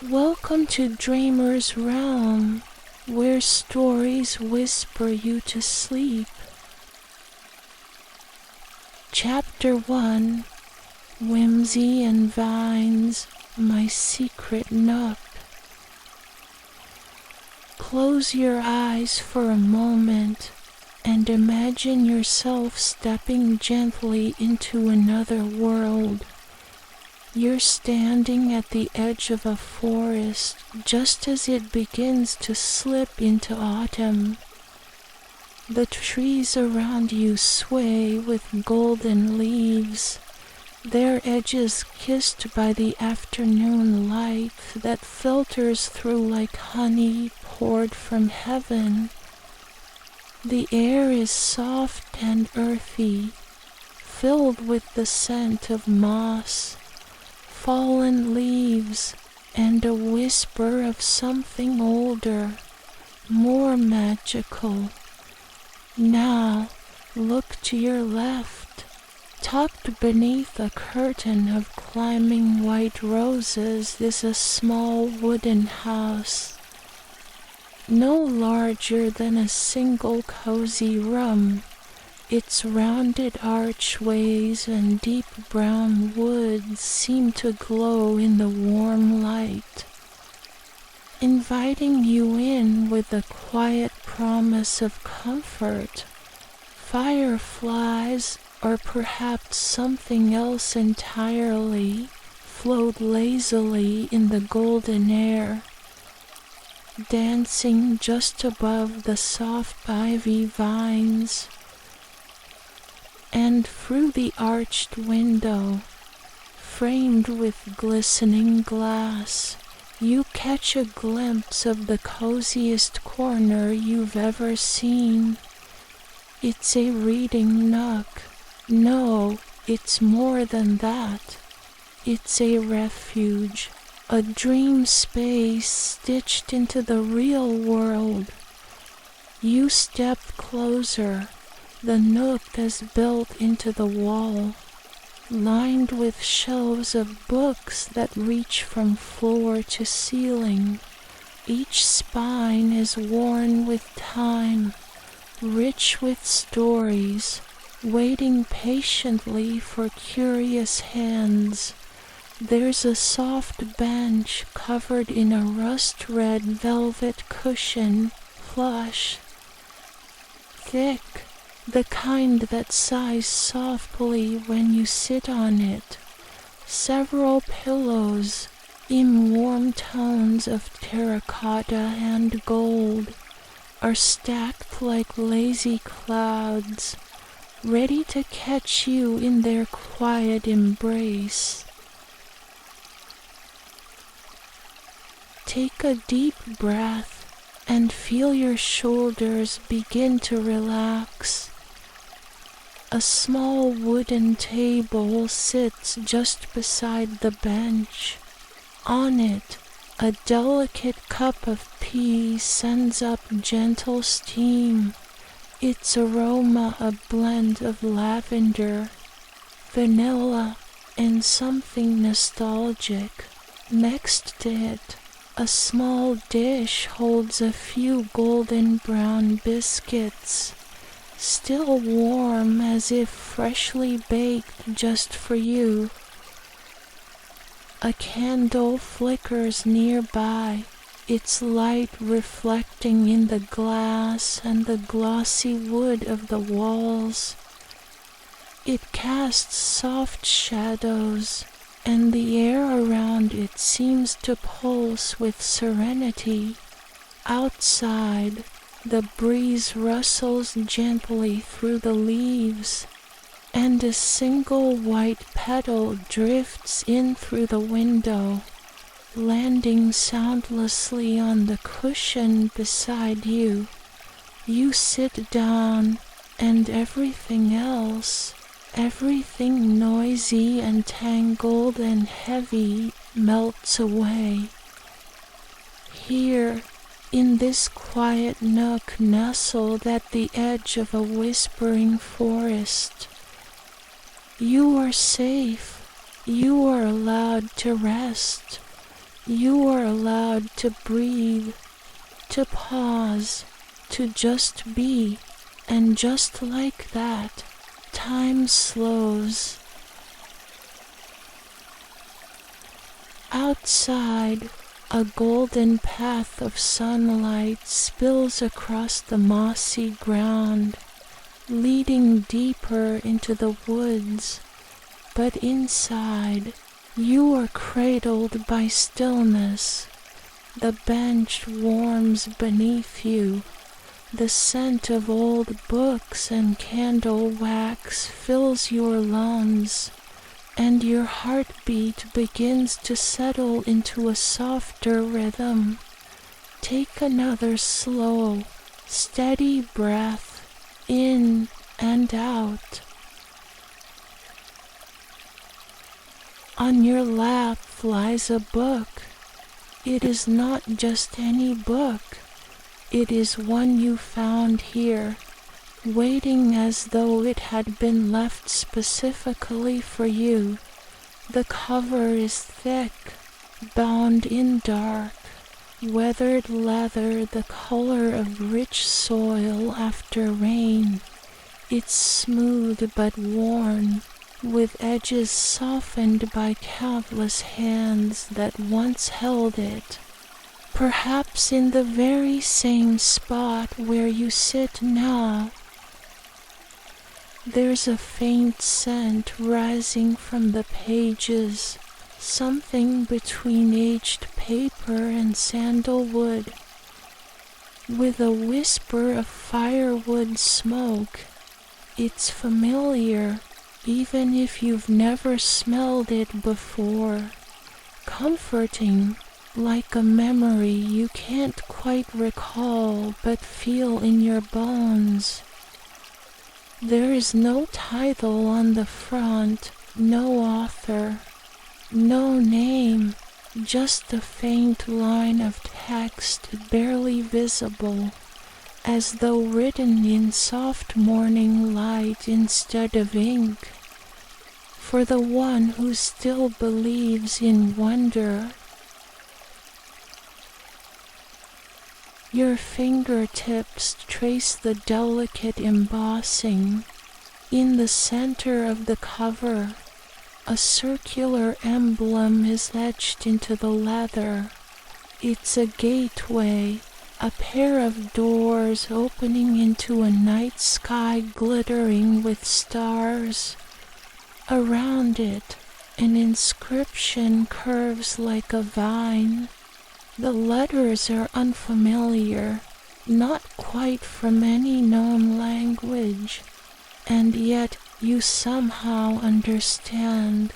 Welcome to Dreamer's Realm, where stories whisper you to sleep. Chapter 1, Whimsy and Vines, My Secret Nook. Close your eyes for a moment and imagine yourself stepping gently into another world. You're standing at the edge of a forest just as it begins to slip into autumn. The trees around you sway with golden leaves, their edges kissed by the afternoon light that filters through like honey poured from heaven. The air is soft and earthy, filled with the scent of moss, fallen leaves, and a whisper of something older, more magical. Now, look to your left. Tucked beneath a curtain of climbing white roses is a small wooden house, no larger than a single cozy room. Its rounded archways and deep brown woods seem to glow in the warm light, inviting you in with a quiet promise of comfort. Fireflies, or perhaps something else entirely, float lazily in the golden air, dancing just above the soft ivy vines. And through the arched window, framed with glistening glass, you catch a glimpse of the coziest corner you've ever seen. It's a reading nook. No, it's more than that. It's a refuge, a dream space stitched into the real world. You step closer. The nook is built into the wall, lined with shelves of books that reach from floor to ceiling. Each spine is worn with time, rich with stories, waiting patiently for curious hands. There's a soft bench covered in a rust-red velvet cushion, plush, thick, the kind that sighs softly when you sit on it. Several pillows, in warm tones of terracotta and gold, are stacked like lazy clouds, ready to catch you in their quiet embrace. Take a deep breath and feel your shoulders begin to relax. A small wooden table sits just beside the bench. On it, a delicate cup of tea sends up gentle steam, its aroma a blend of lavender, vanilla, and something nostalgic. Next to it, a small dish holds a few golden brown biscuits, still warm as if freshly baked just for you. A candle flickers nearby, its light reflecting in the glass and the glossy wood of the walls. It casts soft shadows, and the air around it seems to pulse with serenity. Outside, the breeze rustles gently through the leaves, and a single white petal drifts in through the window, landing soundlessly on the cushion beside you. You sit down, and everything else, everything noisy and tangled and heavy, melts away. Here, in this quiet nook nestled at the edge of a whispering forest, you are safe. You are allowed to rest, You are allowed to breathe, to pause, to just be, and just like that, time slows. Outside, a golden path of sunlight spills across the mossy ground, leading deeper into the woods, but inside, you are cradled by stillness. The bench warms beneath you. The scent of old books and candle wax fills your lungs, and your heartbeat begins to settle into a softer rhythm. Take another slow, steady breath in and out. On your lap lies a book. It is not just any book. It is one you found here, waiting as though it had been left specifically for you. The cover is thick, bound in dark, weathered leather the color of rich soil after rain. It's smooth but worn, with edges softened by countless hands that once held it. Perhaps in the very same spot where you sit now. There's a faint scent rising from the pages, something between aged paper and sandalwood, with a whisper of firewood smoke. It's familiar, even if you've never smelled it before. Comforting, like a memory you can't quite recall but feel in your bones. There is no title on the front, no author, no name, just a faint line of text barely visible, as though written in soft morning light instead of ink. For the one who still believes in wonder. Your fingertips trace the delicate embossing. In the center of the cover, a circular emblem is etched into the leather. It's a gateway, a pair of doors opening into a night sky glittering with stars. Around it, an inscription curves like a vine. The letters are unfamiliar, not quite from any known language, and yet you somehow understand.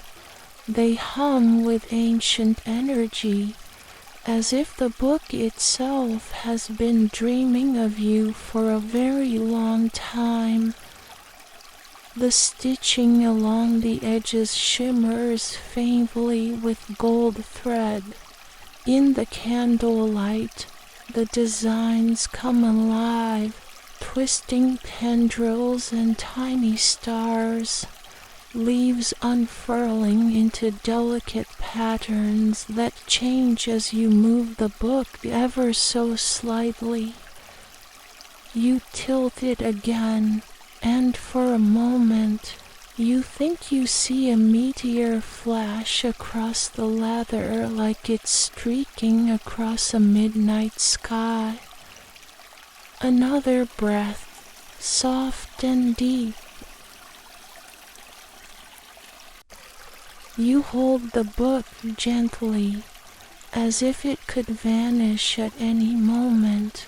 They hum with ancient energy, as if the book itself has been dreaming of you for a very long time. The stitching along the edges shimmers faintly with gold thread. In the candlelight, the designs come alive, twisting tendrils and tiny stars, leaves unfurling into delicate patterns that change as you move the book ever so slightly. You tilt it again, and for a moment, you think you see a meteor flash across the leather like it's streaking across a midnight sky. Another breath, soft and deep. You hold the book gently, as if it could vanish at any moment,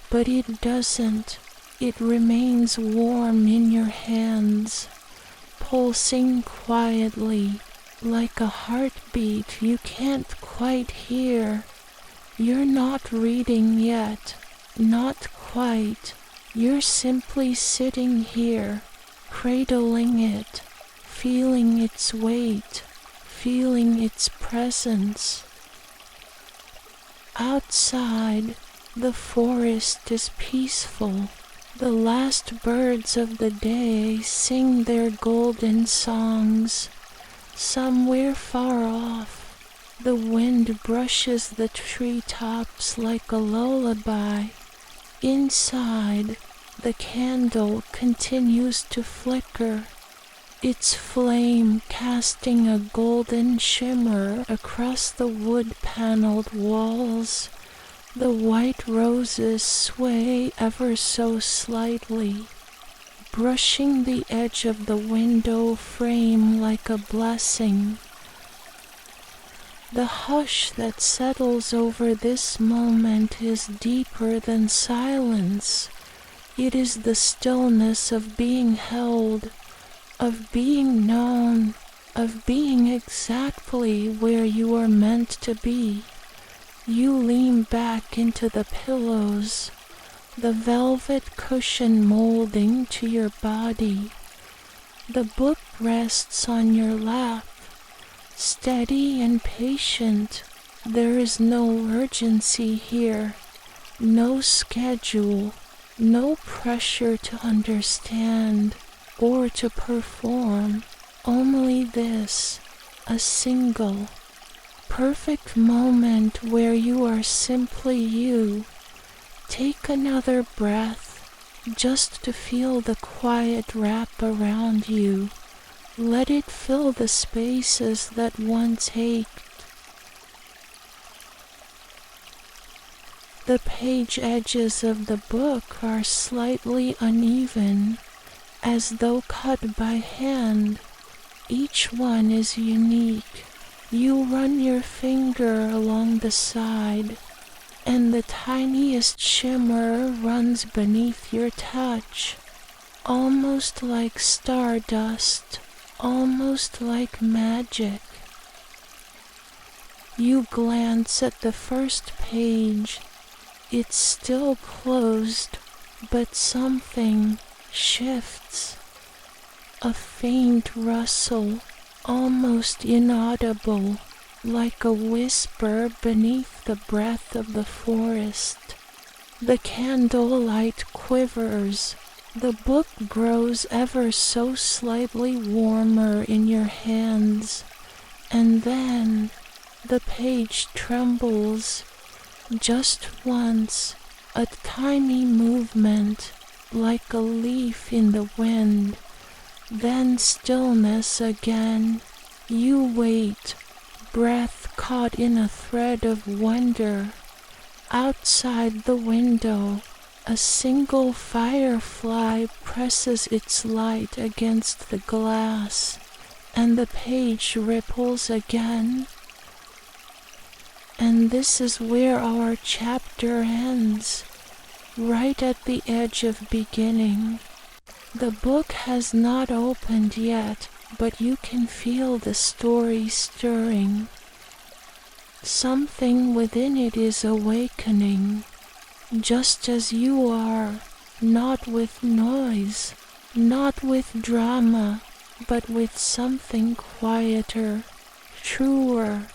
but it doesn't. It remains warm in your hands, pulsing quietly, like a heartbeat you can't quite hear. You're not reading yet, not quite. You're simply sitting here, cradling it, feeling its weight, feeling its presence. Outside, the forest is peaceful. The last birds of the day sing their golden songs. Somewhere far off, The wind brushes the treetops like a lullaby. Inside, the candle continues to flicker, its flame casting a golden shimmer across the wood-paneled walls. The white roses sway ever so slightly, brushing the edge of the window frame like a blessing. The hush that settles over this moment is deeper than silence. It is the stillness of being held, of being known, of being exactly where you are meant to be. You lean back into the pillows, the velvet cushion molding to your body. The book rests on your lap, steady and patient. There is no urgency here, no schedule, no pressure to understand or to perform. Only this, a single, perfect moment where you are simply you. Take another breath, just to feel the quiet wrap around you. Let it fill the spaces that once ached. The page edges of the book are slightly uneven, as though cut by hand. Each one is unique. You run your finger along the side, and the tiniest shimmer runs beneath your touch, almost like stardust, almost like magic. You glance at the first page. It's still closed, but something shifts. A faint rustle, almost inaudible, like a whisper beneath the breath of the forest. The candlelight quivers. The book grows ever so slightly warmer in your hands, and then the page trembles. Just once, a tiny movement, like a leaf in the wind. Then stillness again. You wait, breath caught in a thread of wonder. Outside the window, a single firefly presses its light against the glass, and the page ripples again. And this is where our chapter ends, right at the edge of beginning. The book has not opened yet, but you can feel the story stirring. Something within it is awakening, just as you are, not with noise, not with drama, but with something quieter, truer.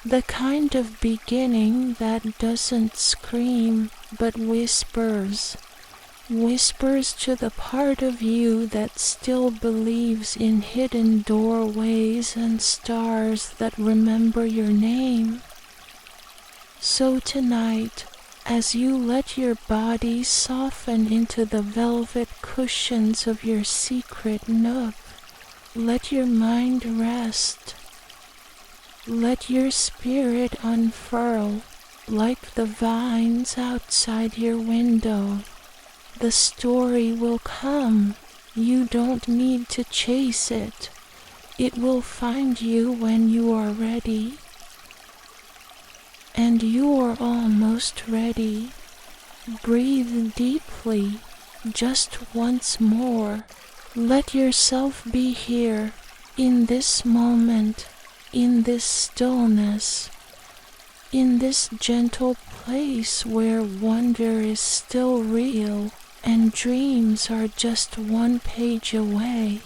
The kind of beginning that doesn't scream, but whispers. Whispers to the part of you that still believes in hidden doorways and stars that remember your name. So tonight, as you let your body soften into the velvet cushions of your secret nook, let your mind rest. Let your spirit unfurl like the vines outside your window. The story will come. You don't need to chase it. It will find you when you are ready. And you are almost ready. Breathe deeply, just once more. Let yourself be here, in this moment, in this stillness, in this gentle place where wonder is still real and dreams are just one page away.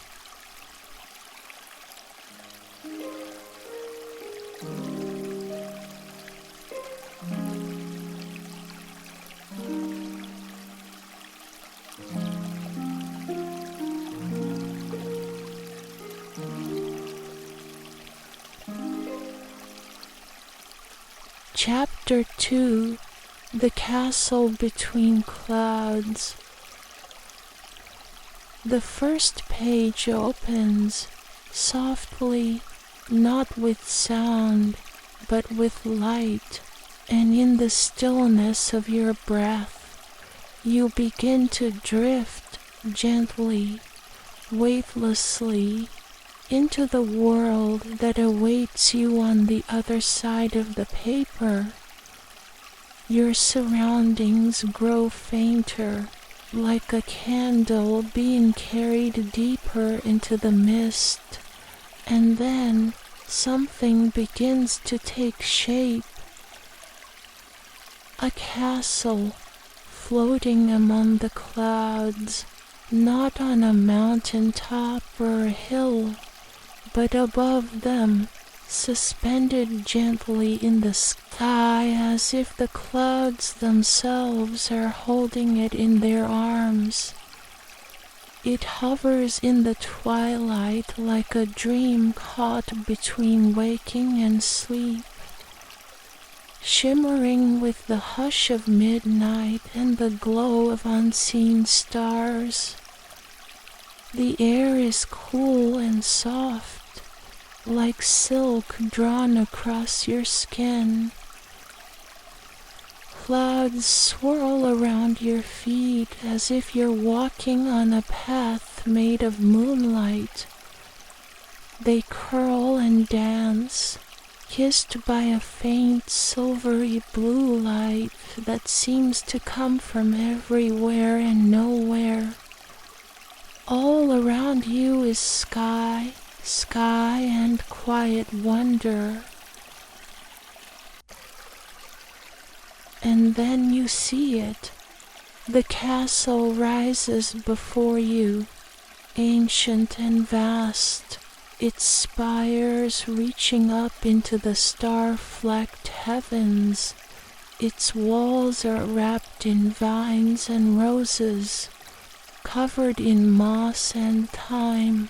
Chapter 2, The Castle Between Clouds. The first page opens softly, not with sound, but with light, and in the stillness of your breath, you begin to drift gently, weightlessly, into the world that awaits you on the other side of the paper. Your surroundings grow fainter, like a candle being carried deeper into the mist, and then something begins to take shape. A castle floating among the clouds, not on a mountain top or a hill, but above them, suspended gently in the sky as if the clouds themselves are holding it in their arms. It hovers in the twilight like a dream caught between waking and sleep, shimmering with the hush of midnight and the glow of unseen stars. The air is cool and soft, like silk drawn across your skin. Clouds swirl around your feet as if you're walking on a path made of moonlight. They curl and dance, kissed by a faint silvery blue light that seems to come from everywhere and nowhere. All around you is sky and quiet wonder. And then you see it. The castle rises before you, ancient and vast, its spires reaching up into the star-flecked heavens. Its walls are wrapped in vines and roses, covered in moss and thyme.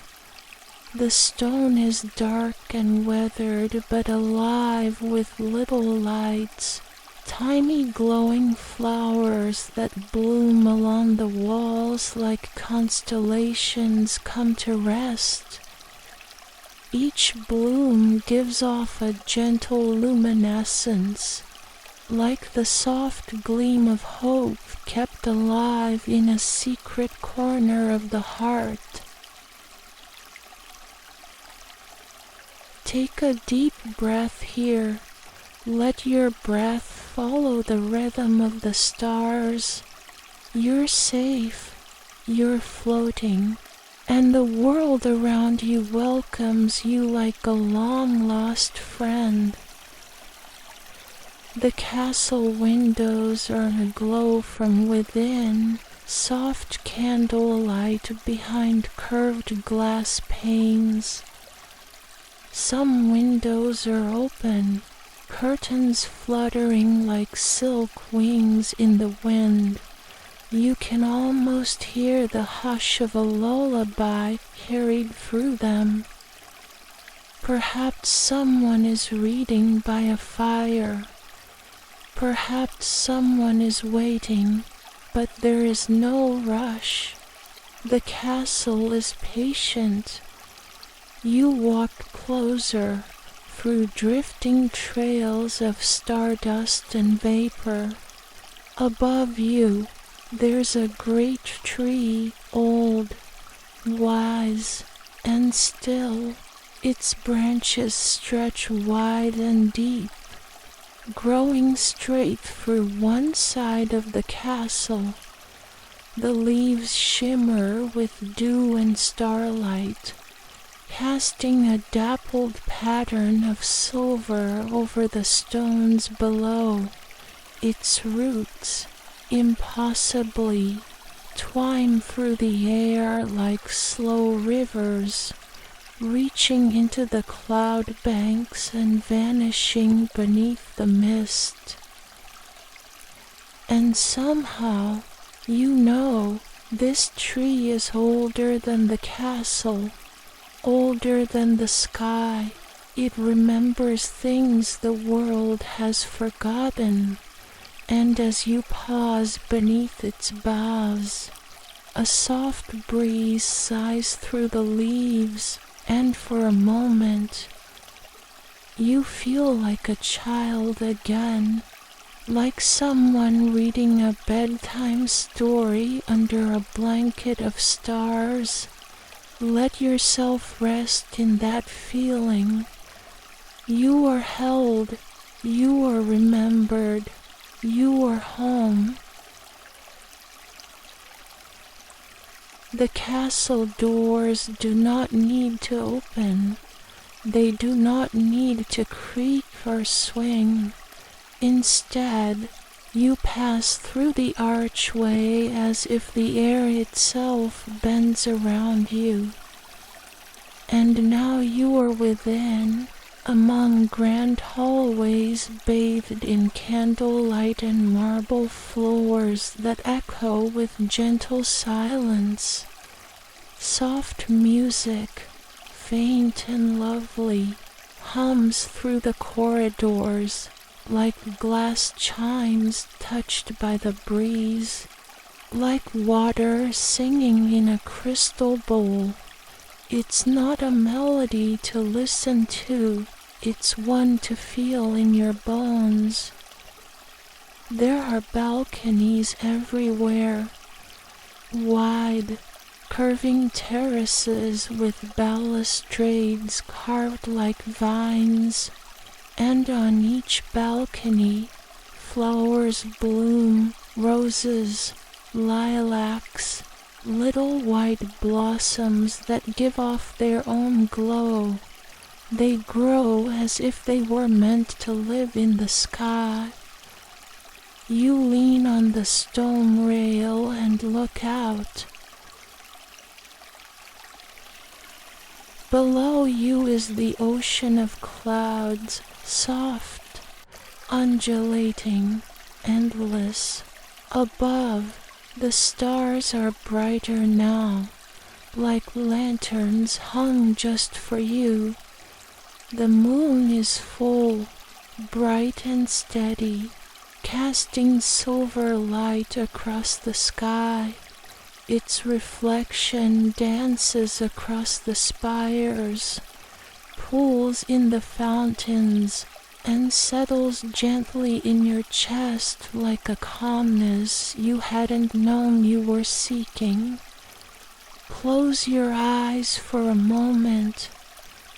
The stone is dark and weathered, but alive with little lights, tiny glowing flowers that bloom along the walls like constellations come to rest. Each bloom gives off a gentle luminescence, like the soft gleam of hope kept alive in a secret corner of the heart. Take a deep breath here. Let your breath follow the rhythm of the stars. You're safe. You're floating. And the world around you welcomes you like a long-lost friend. The castle windows are aglow from within, soft candlelight behind curved glass panes. Some windows are open, curtains fluttering like silk wings in the wind. You can almost hear the hush of a lullaby carried through them. Perhaps someone is reading by a fire. Perhaps someone is waiting, but there is no rush. The castle is patient. You walk closer through drifting trails of stardust and vapor. Above you, there's a great tree, old, wise, and still. Its branches stretch wide and deep, growing straight through one side of the castle. The leaves shimmer with dew and starlight, casting a dappled pattern of silver over the stones below. Its roots, impossibly, twine through the air like slow rivers, reaching into the cloud banks and vanishing beneath the mist. And somehow, you know, this tree is older than the castle, older than the sky, It remembers things the world has forgotten, and as you pause beneath its boughs, a soft breeze sighs through the leaves, and for a moment, you feel like a child again, like someone reading a bedtime story under a blanket of stars. Let yourself rest in that feeling. You are held, you are remembered, you are home. The castle doors do not need to open. They do not need to creak or swing. Instead, you pass through the archway as if the air itself bends around you. And now you are within, among grand hallways bathed in candlelight and marble floors that echo with gentle silence. Soft music, faint and lovely, hums through the corridors like glass chimes touched by the breeze, like water singing in a crystal bowl. It's not a melody to listen to, it's one to feel in your bones. There are balconies everywhere, wide, curving terraces with balustrades carved like vines, and on each balcony, flowers bloom, roses, lilacs, little white blossoms that give off their own glow. They grow as if they were meant to live in the sky. You lean on the stone rail and look out. Below you is the ocean of clouds, soft, undulating, endless. Above, the stars are brighter now, like lanterns hung just for you. The moon is full, bright and steady, casting silver light across the sky. Its reflection dances across the spires, pools in the fountains, and settles gently in your chest like a calmness you hadn't known you were seeking. Close your eyes for a moment.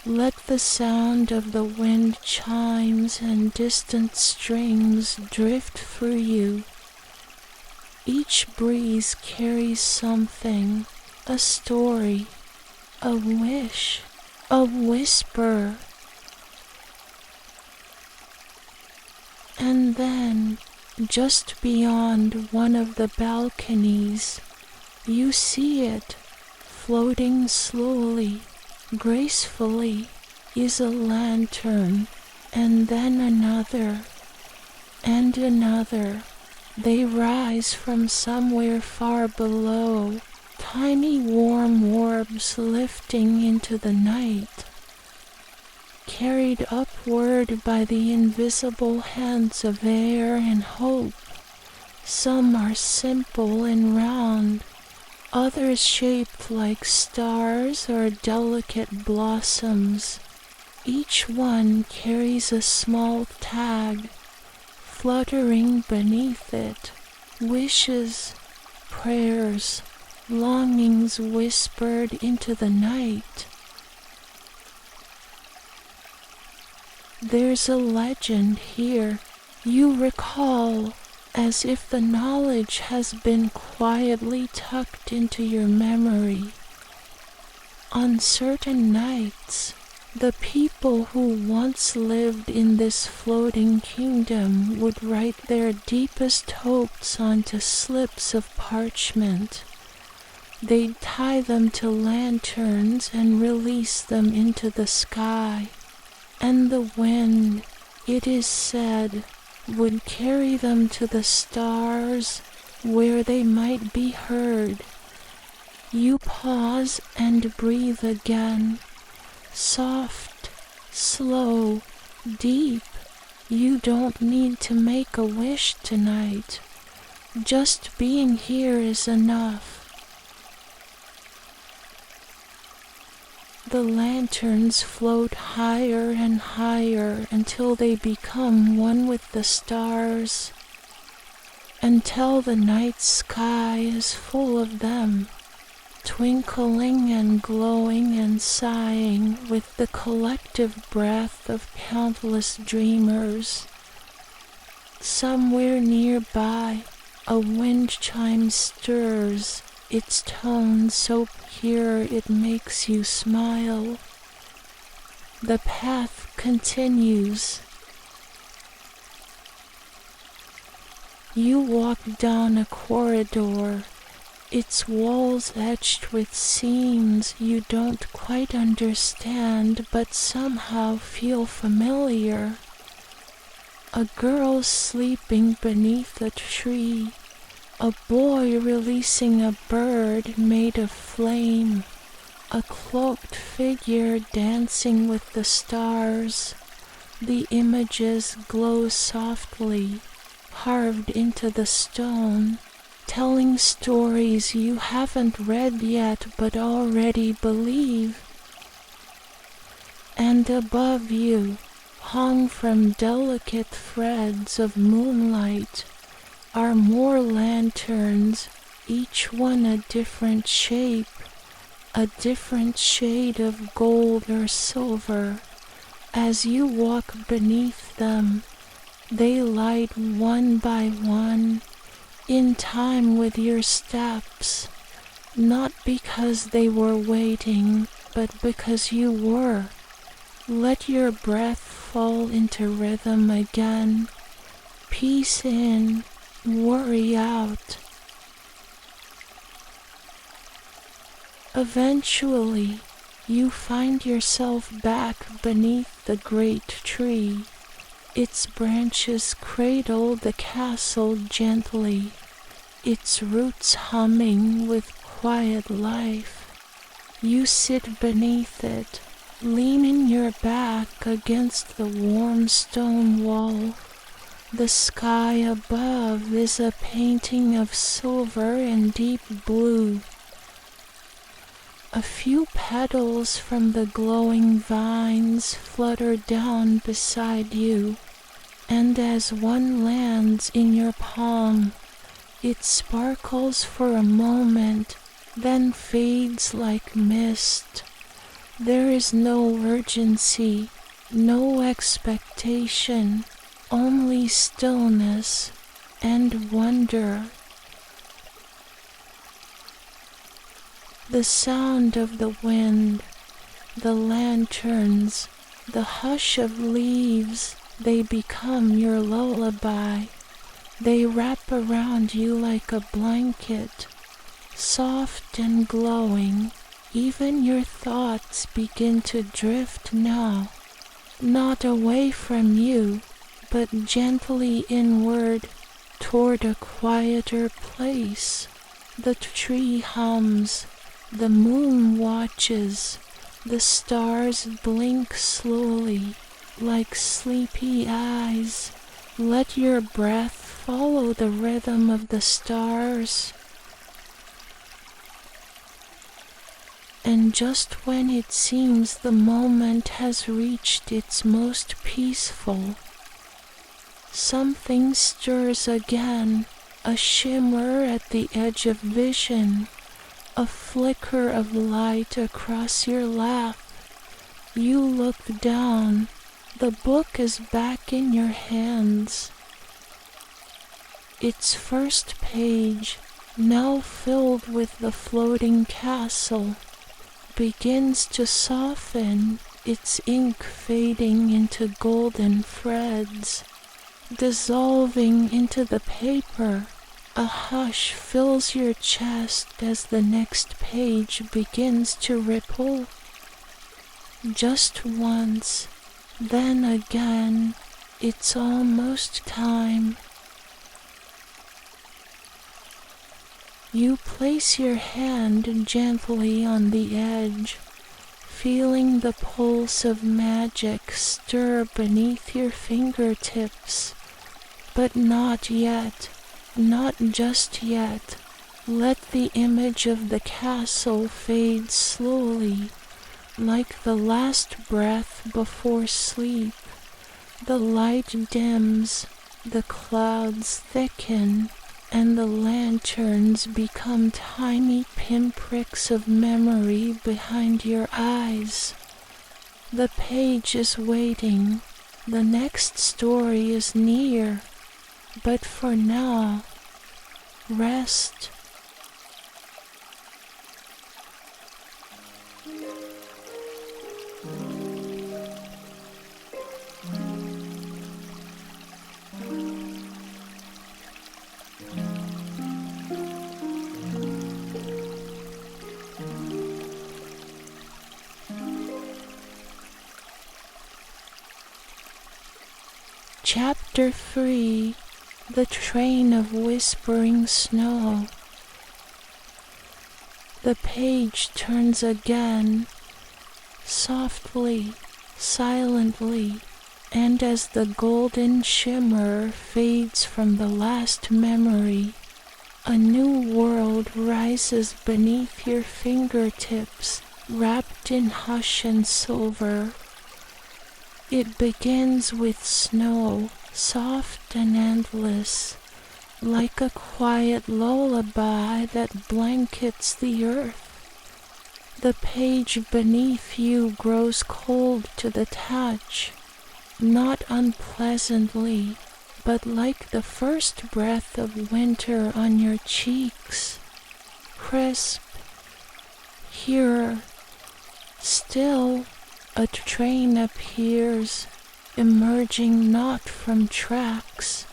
Let the sound of the wind chimes and distant strings drift through you. Each breeze carries something, a story, a wish, a whisper. And then, just beyond one of the balconies, you see it, floating slowly, gracefully, is a lantern, and then another, and another. They rise from somewhere far below, tiny warm orbs lifting into the night. Carried upward by the invisible hands of air and hope. Some are simple and round, others shaped like stars or delicate blossoms. Each one carries a small tag, fluttering beneath it, wishes, prayers, longings whispered into the night. There's a legend here, you recall, as if the knowledge has been quietly tucked into your memory. On certain nights, the people who once lived in this floating kingdom would write their deepest hopes onto slips of parchment. They'd tie them to lanterns and release them into the sky. And the wind, it is said, would carry them to the stars where they might be heard. You pause and breathe again, soft, slow, deep. You don't need to make a wish tonight. Just being here is enough. The lanterns float higher and higher until they become one with the stars, until the night sky is full of them, twinkling and glowing and sighing with the collective breath of countless dreamers. Somewhere nearby, a wind chime stirs, its tone so pure it makes you smile. The path continues. You walk down a corridor, its walls etched with scenes you don't quite understand but somehow feel familiar. A girl sleeping beneath a tree, a boy releasing a bird made of flame, a cloaked figure dancing with the stars. The images glow softly, carved into the stone, telling stories you haven't read yet but already believe. And above you, hung from delicate threads of moonlight, are more lanterns, each one a different shape, a different shade of gold or silver. As you walk beneath them, they light one by one, in time with your steps, not because they were waiting, but because you were. Let your breath fall into rhythm again, peace in, worry out. Eventually, you find yourself back beneath the great tree. Its branches cradle the castle gently, its roots humming with quiet life. You sit beneath it, leaning your back against the warm stone wall. The sky above is a painting of silver and deep blue. A few petals from the glowing vines flutter down beside you, and as one lands in your palm, it sparkles for a moment, then fades like mist. There is no urgency, no expectation, only stillness and wonder. The sound of the wind, the lanterns, the hush of leaves, they become your lullaby. They wrap around you like a blanket, soft and glowing. Even your thoughts begin to drift now, not away from you, but gently inward toward a quieter place. The tree hums, the moon watches, the stars blink slowly like sleepy eyes. Let your breath follow the rhythm of the stars. And just when it seems the moment has reached its most peaceful, something stirs again, a shimmer at the edge of vision, a flicker of light across your lap. You look down. The book is back in your hands. Its first page, now filled with the floating castle, begins to soften, its ink fading into golden threads, dissolving into the paper. A hush fills your chest as the next page begins to ripple. Just once, then again, it's almost time. You place your hand gently on the edge, feeling the pulse of magic stir beneath your fingertips. But not yet, not just yet. Let the image of the castle fade slowly, like the last breath before sleep. The light dims, the clouds thicken, and the lanterns become tiny pinpricks of memory behind your eyes. The page is waiting, the next story is near, but for now, rest. Chapter 3, The Train of Whispering Snow. The page turns again, softly, silently, and as the golden shimmer fades from the last memory, a new world rises beneath your fingertips, wrapped in hush and silver. It begins with snow, soft and endless, like a quiet lullaby that blankets the earth. The page beneath you grows cold to the touch, not unpleasantly, but like the first breath of winter on your cheeks. Crisp, here, still, a train appears, emerging not from tracks,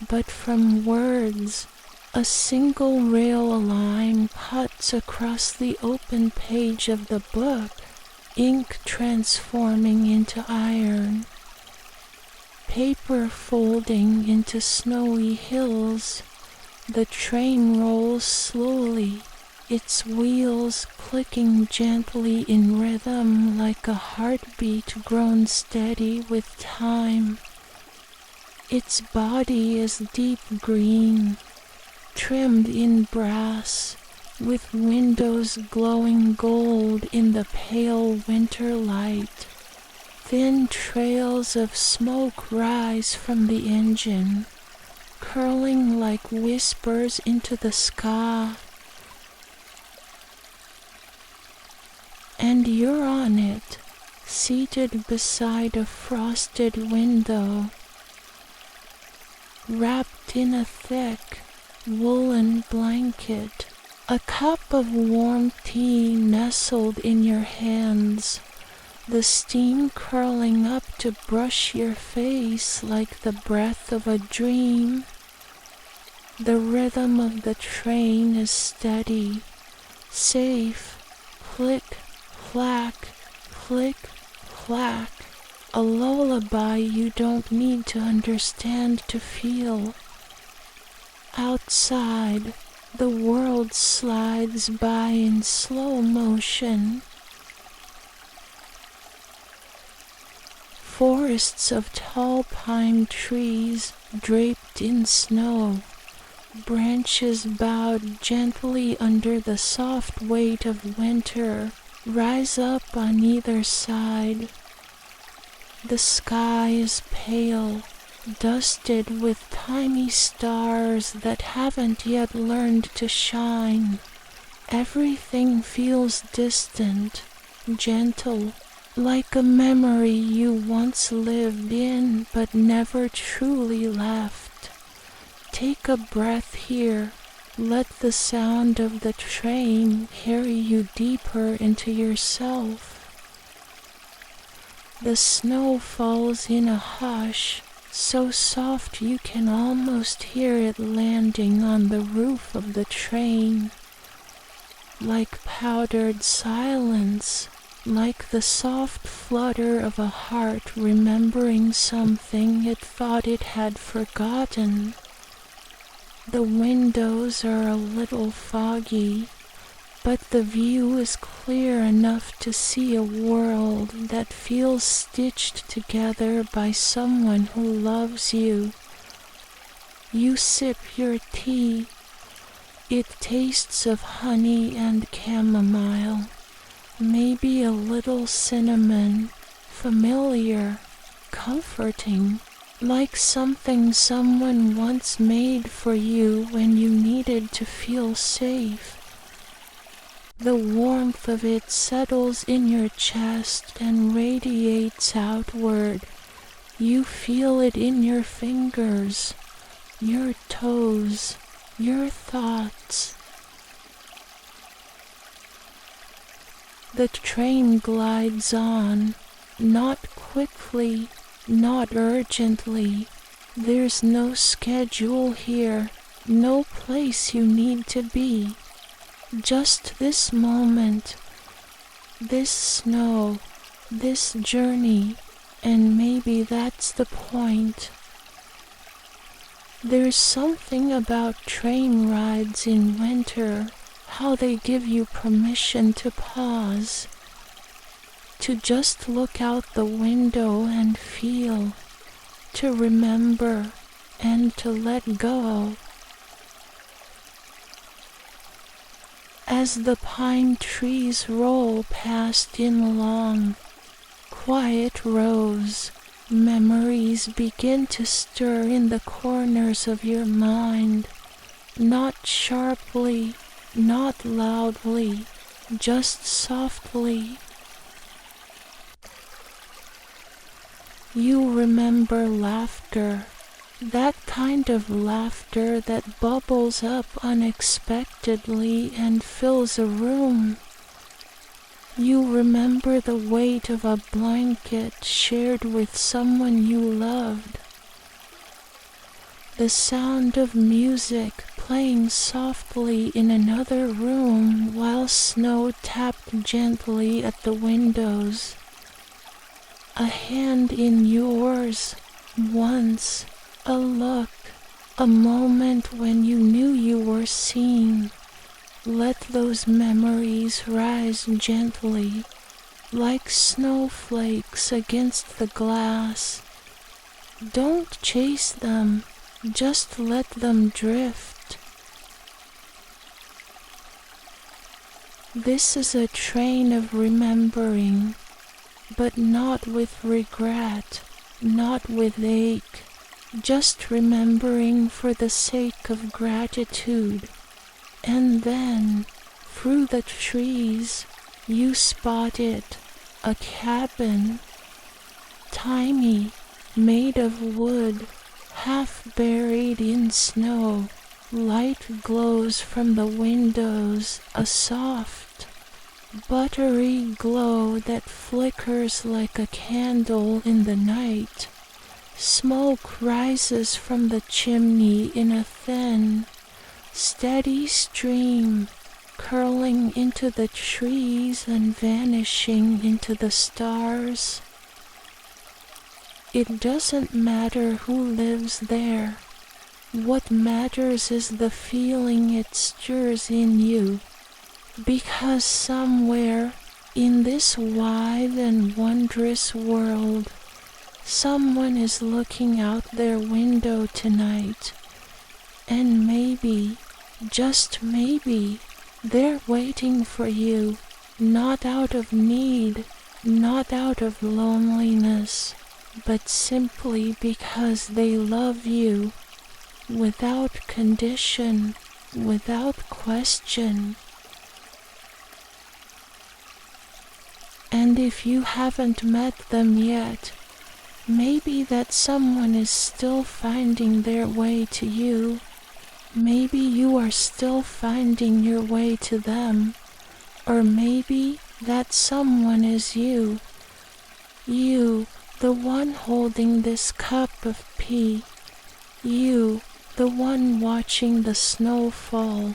but from words. A single rail line cuts across the open page of the book, ink transforming into iron, paper folding into snowy hills. The train rolls slowly, its wheels clicking gently in rhythm like a heartbeat grown steady with time. Its body is deep green, trimmed in brass, with windows glowing gold in the pale winter light. Thin trails of smoke rise from the engine, curling like whispers into the sky. And you're on it, seated beside a frosted window, wrapped in a thick, woolen blanket, a cup of warm tea nestled in your hands, the steam curling up to brush your face like the breath of a dream. The rhythm of the train is steady, safe, click, clack, click, clack, a lullaby you don't need to understand to feel. Outside, the world slides by in slow motion. Forests of tall pine trees draped in snow, branches bowed gently under the soft weight of winter, rise up on either side. The sky is pale, dusted with tiny stars that haven't yet learned to shine. Everything feels distant, gentle, like a memory you once lived in but never truly left. Take a breath here. Let the sound of the train carry you deeper into yourself. The snow falls in a hush, so soft you can almost hear it landing on the roof of the train. Like powdered silence, like the soft flutter of a heart remembering something it thought it had forgotten. The windows are a little foggy, but the view is clear enough to see a world that feels stitched together by someone who loves you. You sip your tea. It tastes of honey and chamomile, maybe a little cinnamon, familiar, comforting, like something someone once made for you when you needed to feel safe. The warmth of it settles in your chest and radiates outward. You feel it in your fingers, your toes, your thoughts. The train glides on, not quickly, not urgently. There's no schedule here, no place you need to be. Just this moment, this snow, this journey, and maybe that's the point. There's something about train rides in winter, how they give you permission to pause, to just look out the window and feel, to remember, and to let go. As the pine trees roll past in long, quiet rows, memories begin to stir in the corners of your mind, not sharply, not loudly, just softly. You remember laughter, that kind of laughter that bubbles up unexpectedly and fills a room. You remember the weight of a blanket shared with someone you loved. The sound of music playing softly in another room while snow tapped gently at the windows. A hand in yours, once, a look, a moment when you knew you were seen. Let those memories rise gently, like snowflakes against the glass. Don't chase them, just let them drift. This is a train of remembering, but not with regret, not with ache, just remembering for the sake of gratitude. And then, through the trees, you spot it, a cabin, tiny, made of wood, half buried in snow. Light glows from the windows, a soft, buttery glow that flickers like a candle in the night. Smoke rises from the chimney in a thin, steady stream, curling into the trees and vanishing into the stars. It doesn't matter who lives there. What matters is the feeling it stirs in you, because somewhere in this wide and wondrous world, someone is looking out their window tonight, and maybe, just maybe, they're waiting for you, not out of need, not out of loneliness, but simply because they love you, without condition, without question. And if you haven't met them yet, maybe that someone is still finding their way to you. Maybe you are still finding your way to them. Or maybe that someone is you. You, the one holding this cup of tea. You, the one watching the snow fall.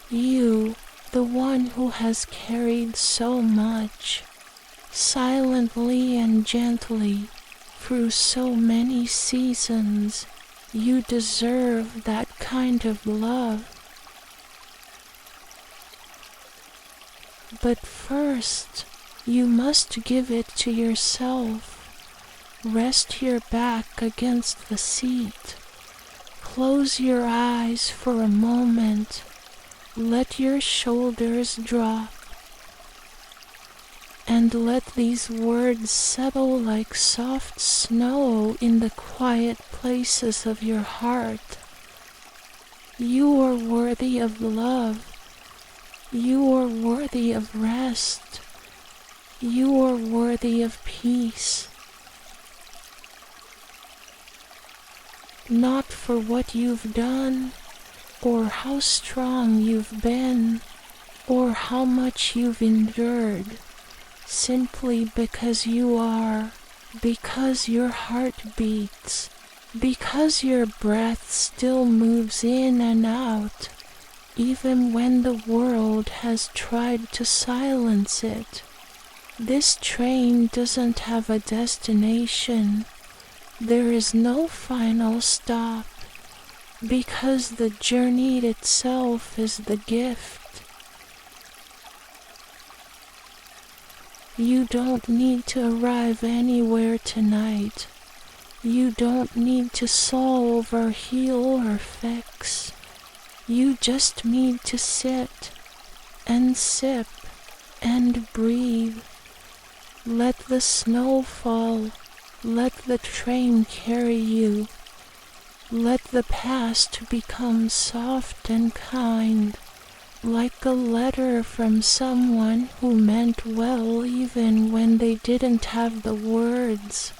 You, the one who has carried so much, silently and gently, through so many seasons. You deserve that kind of love. But first, you must give it to yourself. Rest your back against the seat. Close your eyes for a moment. Let your shoulders drop. And let these words settle like soft snow in the quiet places of your heart. You are worthy of love. You are worthy of rest. You are worthy of peace. Not for what you've done, or how strong you've been, or how much you've endured, simply because you are, because your heart beats, because your breath still moves in and out, even when the world has tried to silence it. This train doesn't have a destination. There is no final stop, because the journey itself is the gift. You don't need to arrive anywhere tonight. You don't need to solve or heal or fix. You just need to sit and sip and breathe. Let the snow fall. Let the train carry you. Let the past become soft and kind, like a letter from someone who meant well even when they didn't have the words.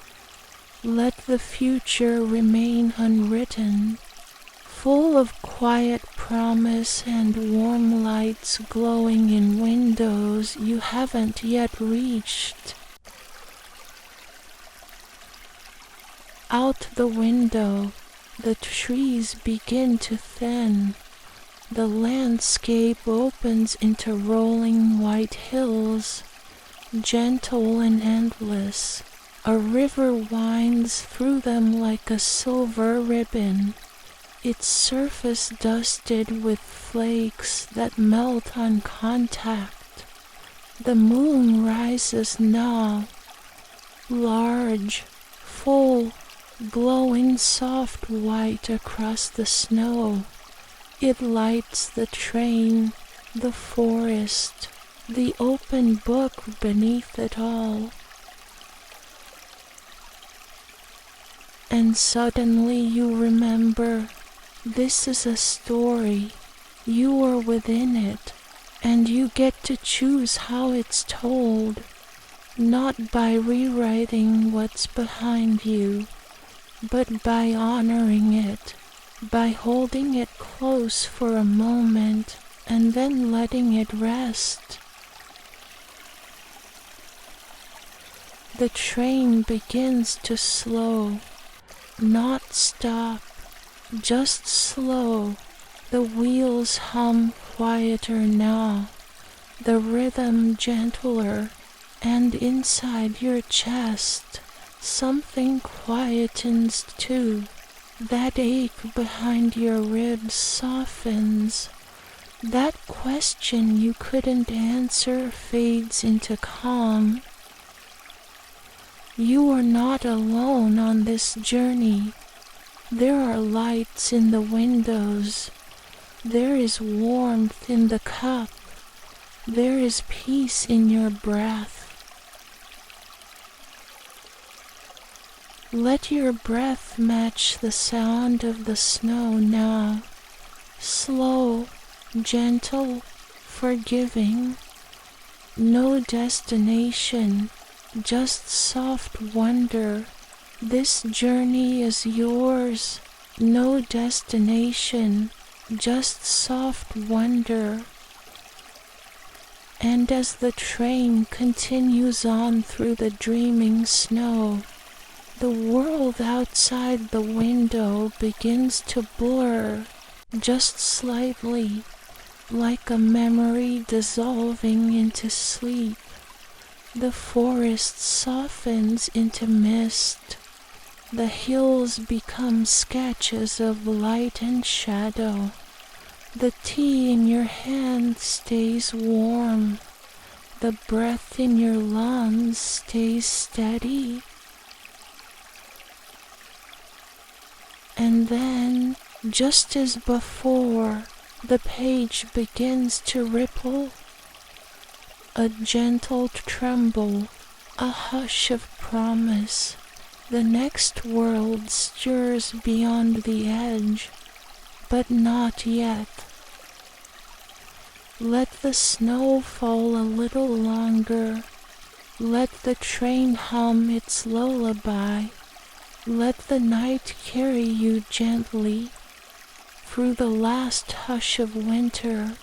Let the future remain unwritten, full of quiet promise and warm lights glowing in windows you haven't yet reached. Out the window, the trees begin to thin. The landscape opens into rolling white hills, gentle and endless. A river winds through them like a silver ribbon, its surface dusted with flakes that melt on contact. The moon rises now, large, full, glowing soft white across the snow. It lights the train, the forest, the open book beneath it all. And suddenly you remember, this is a story. You are within it, and you get to choose how it's told, not by rewriting what's behind you, but by honoring it, by holding it close for a moment and then letting it rest. The train begins to slow, not stop, just slow. The wheels hum quieter now, the rhythm gentler, and inside your chest, something quietens too. That ache behind your ribs softens. That question you couldn't answer fades into calm. You are not alone on this journey. There are lights in the windows. There is warmth in the cup. There is peace in your breath. Let your breath match the sound of the snow now. Slow, gentle, forgiving. No destination, just soft wonder. This journey is yours. No destination, just soft wonder. And as the train continues on through the dreaming snow, the world outside the window begins to blur, just slightly, like a memory dissolving into sleep. The forest softens into mist. The hills become sketches of light and shadow. The tea in your hand stays warm. The breath in your lungs stays steady. And then, just as before, the page begins to ripple. A gentle tremble, a hush of promise. The next world stirs beyond the edge, but not yet. Let the snow fall a little longer. Let the train hum its lullaby. Let the night carry you gently through the last hush of winter.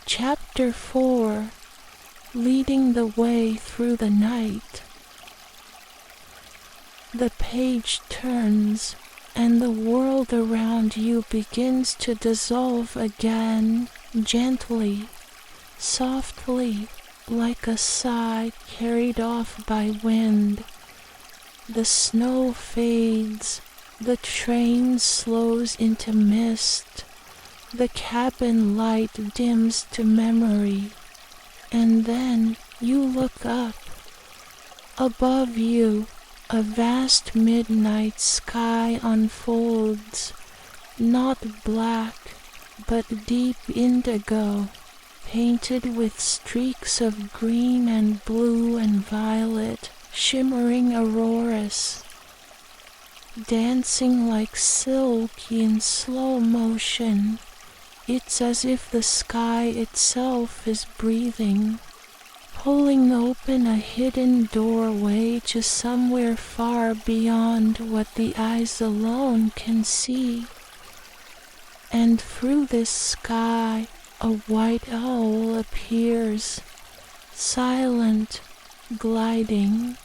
Chapter 4, Leading the Way Through the Night. The page turns, and the world around you begins to dissolve again, gently, softly, like a sigh carried off by wind. The snow fades, the train slows into mist. The cabin light dims to memory, and then you look up. Above you, a vast midnight sky unfolds, not black, but deep indigo, painted with streaks of green and blue and violet, shimmering auroras, dancing like silk in slow motion. It's as if the sky itself is breathing, pulling open a hidden doorway to somewhere far beyond what the eyes alone can see. And through this sky, a white owl appears, silent, gliding.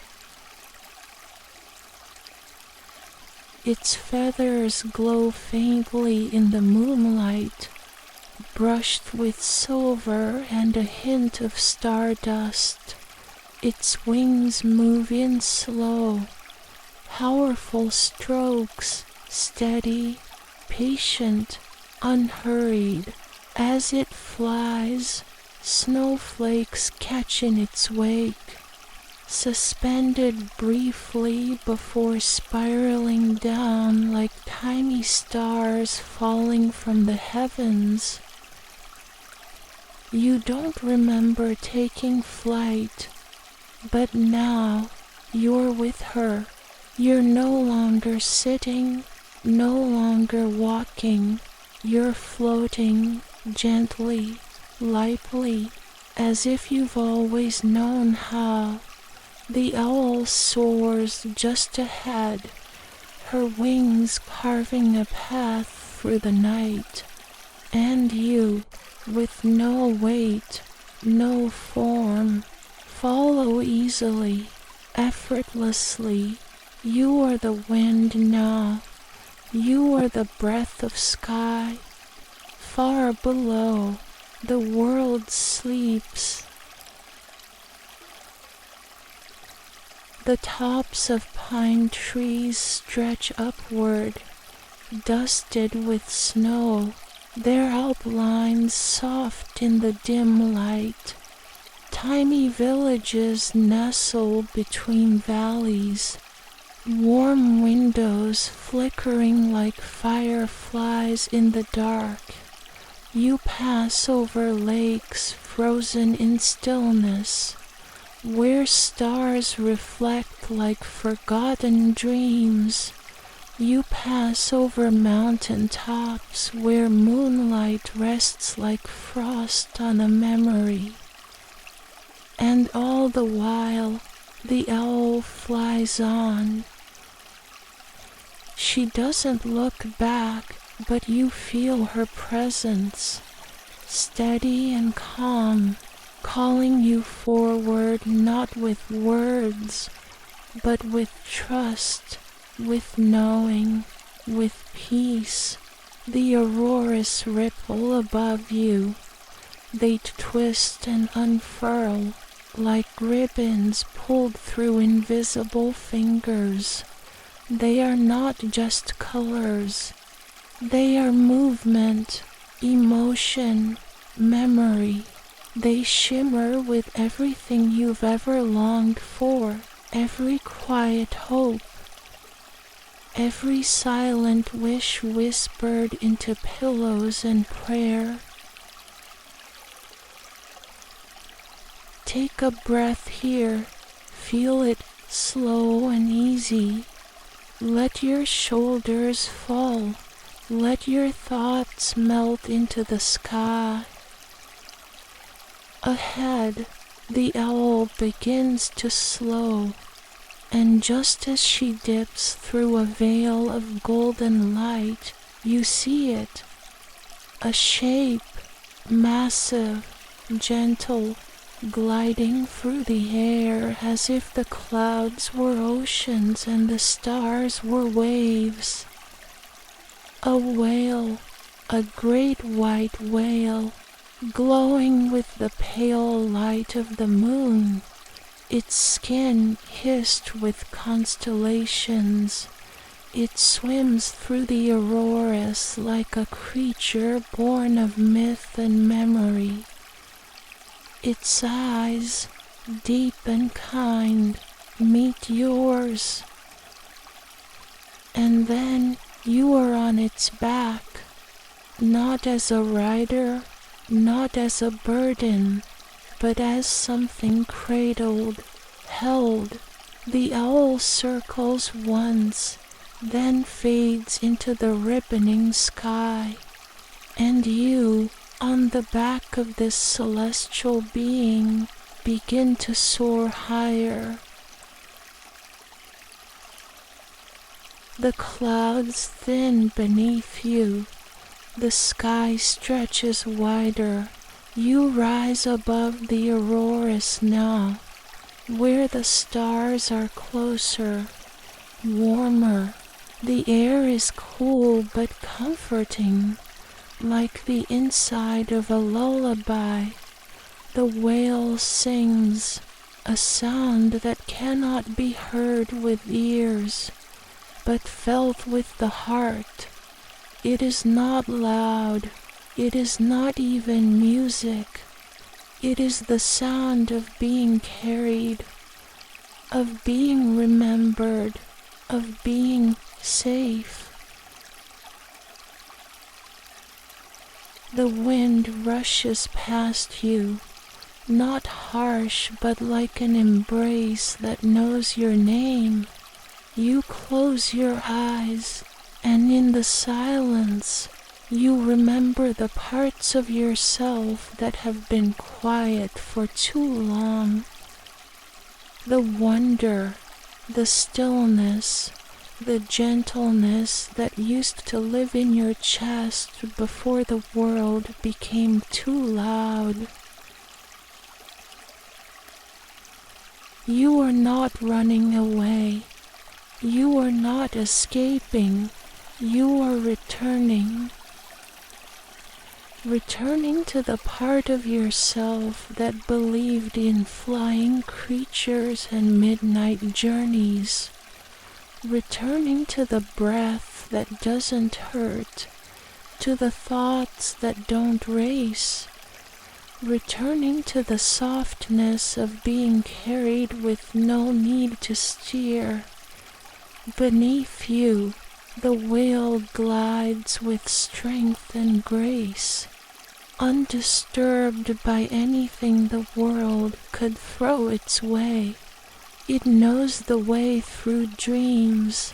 Its feathers glow faintly in the moonlight, brushed with silver and a hint of stardust. Its wings move in slow, powerful strokes, steady, patient, unhurried. As it flies, snowflakes catch in its wake, suspended briefly before spiraling down like tiny stars falling from the heavens. You don't remember taking flight, but now you're with her. You're no longer sitting, no longer walking. You're floating gently, lightly, as if you've always known how. The owl soars just ahead, her wings carving a path through the night. And you, with no weight, no form, follow easily, effortlessly. You are the wind now. You are the breath of sky. Far below, the world sleeps. The tops of pine trees stretch upward, dusted with snow, their outlines soft in the dim light. Tiny villages nestle between valleys, warm windows flickering like fireflies in the dark. You pass over lakes frozen in stillness, where stars reflect like forgotten dreams. You pass over mountain tops where moonlight rests like frost on a memory. And all the while, the owl flies on. She doesn't look back, but you feel her presence, steady and calm, calling you forward not with words, but with trust, with knowing, with peace. The auroras ripple above you. They twist and unfurl like ribbons pulled through invisible fingers. They are not just colors. They are movement, emotion, memory. They shimmer with everything you've ever longed for, every quiet hope, every silent wish whispered into pillows and prayer. Take a breath here. Feel it slow and easy. Let your shoulders fall. Let your thoughts melt into the sky. Ahead, the owl begins to slow, and just as she dips through a veil of golden light, you see it. A shape, massive, gentle, gliding through the air as if the clouds were oceans and the stars were waves. A whale, a great white whale, glowing with the pale light of the moon, its skin hissed with constellations. It swims through the auroras like a creature born of myth and memory. Its eyes, deep and kind, meet yours. And then you are on its back, not as a rider, not as a burden, but as something cradled, held. The owl circles once, then fades into the ribboning sky, and you, on the back of this celestial being, begin to soar higher. The clouds thin beneath you. The sky stretches wider. You rise above the auroras now, where the stars are closer, warmer. The air is cool but comforting, like the inside of a lullaby. The whale sings, a sound that cannot be heard with ears, but felt with the heart. It is not loud. It is not even music. It is the sound of being carried, of being remembered, of being safe. The wind rushes past you, not harsh but like an embrace that knows your name. You close your eyes, and in the silence, you remember the parts of yourself that have been quiet for too long. The wonder, the stillness, the gentleness that used to live in your chest before the world became too loud. You are not running away. You are not escaping. You are returning. Returning to the part of yourself that believed in flying creatures and midnight journeys. Returning to the breath that doesn't hurt, to the thoughts that don't race. Returning to the softness of being carried with no need to steer. Beneath you, the whale glides with strength and grace, undisturbed by anything the world could throw its way. It knows the way through dreams,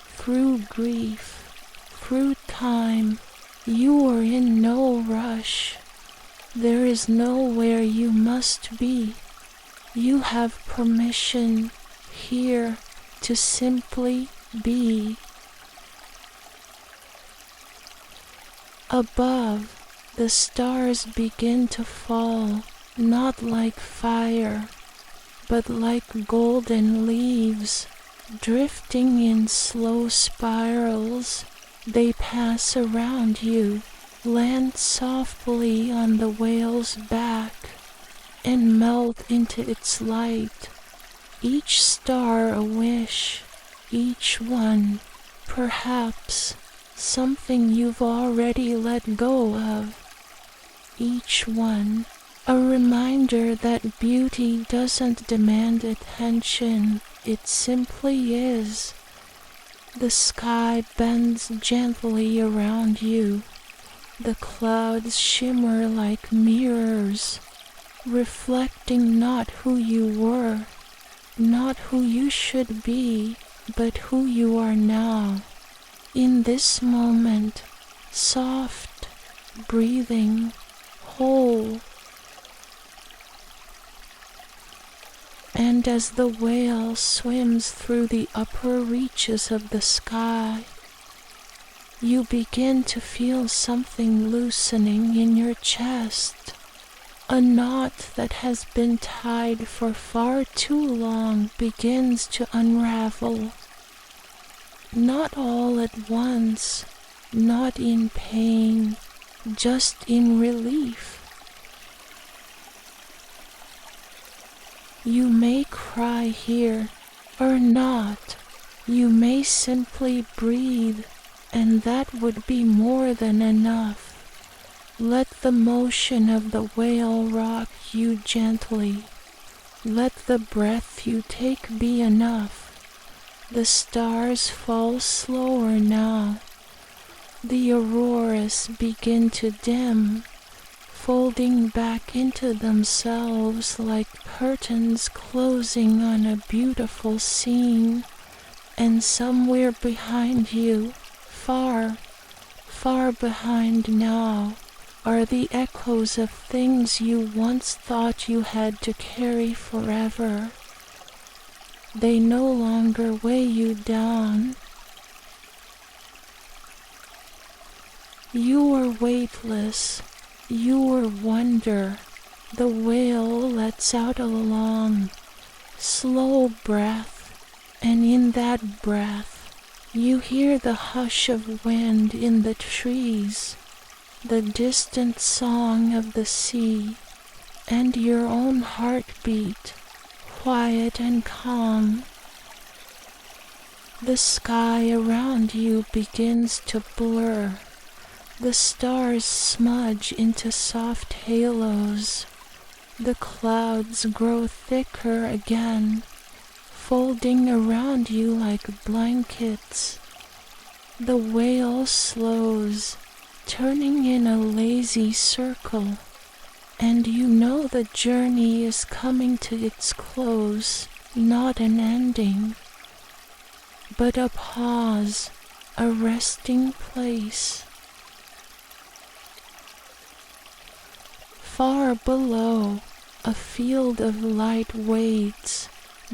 through grief, through time. You are in no rush. There is nowhere you must be. You have permission here to simply be. Above, the stars begin to fall, not like fire, but like golden leaves, drifting in slow spirals. They pass around you, land softly on the whale's back, and melt into its light. Each star a wish, each one, perhaps, something you've already let go of. Each one, a reminder that beauty doesn't demand attention, it simply is. The sky bends gently around you. The clouds shimmer like mirrors, reflecting not who you were, not who you should be, but who you are now. In this moment, soft, breathing, whole. And as the whale swims through the upper reaches of the sky, you begin to feel something loosening in your chest. A knot that has been tied for far too long begins to unravel. Not all at once, not in pain, just in relief. You may cry here, or not. You may simply breathe, and that would be more than enough. Let the motion of the whale rock you gently. Let the breath you take be enough. The stars fall slower now. The auroras begin to dim, folding back into themselves like curtains closing on a beautiful scene. And somewhere behind you, far, far behind now, are the echoes of things you once thought you had to carry forever. They no longer weigh you down. You are weightless. You are wonder. The whale lets out a long, slow breath, and in that breath, you hear the hush of wind in the trees, the distant song of the sea, and your own heartbeat, quiet and calm. The sky around you begins to blur. The stars smudge into soft halos. The clouds grow thicker again, folding around you like blankets. The whale slows, turning in a lazy circle, and you know the journey is coming to its close, not an ending, but a pause, a resting place. Far below, a field of light waits,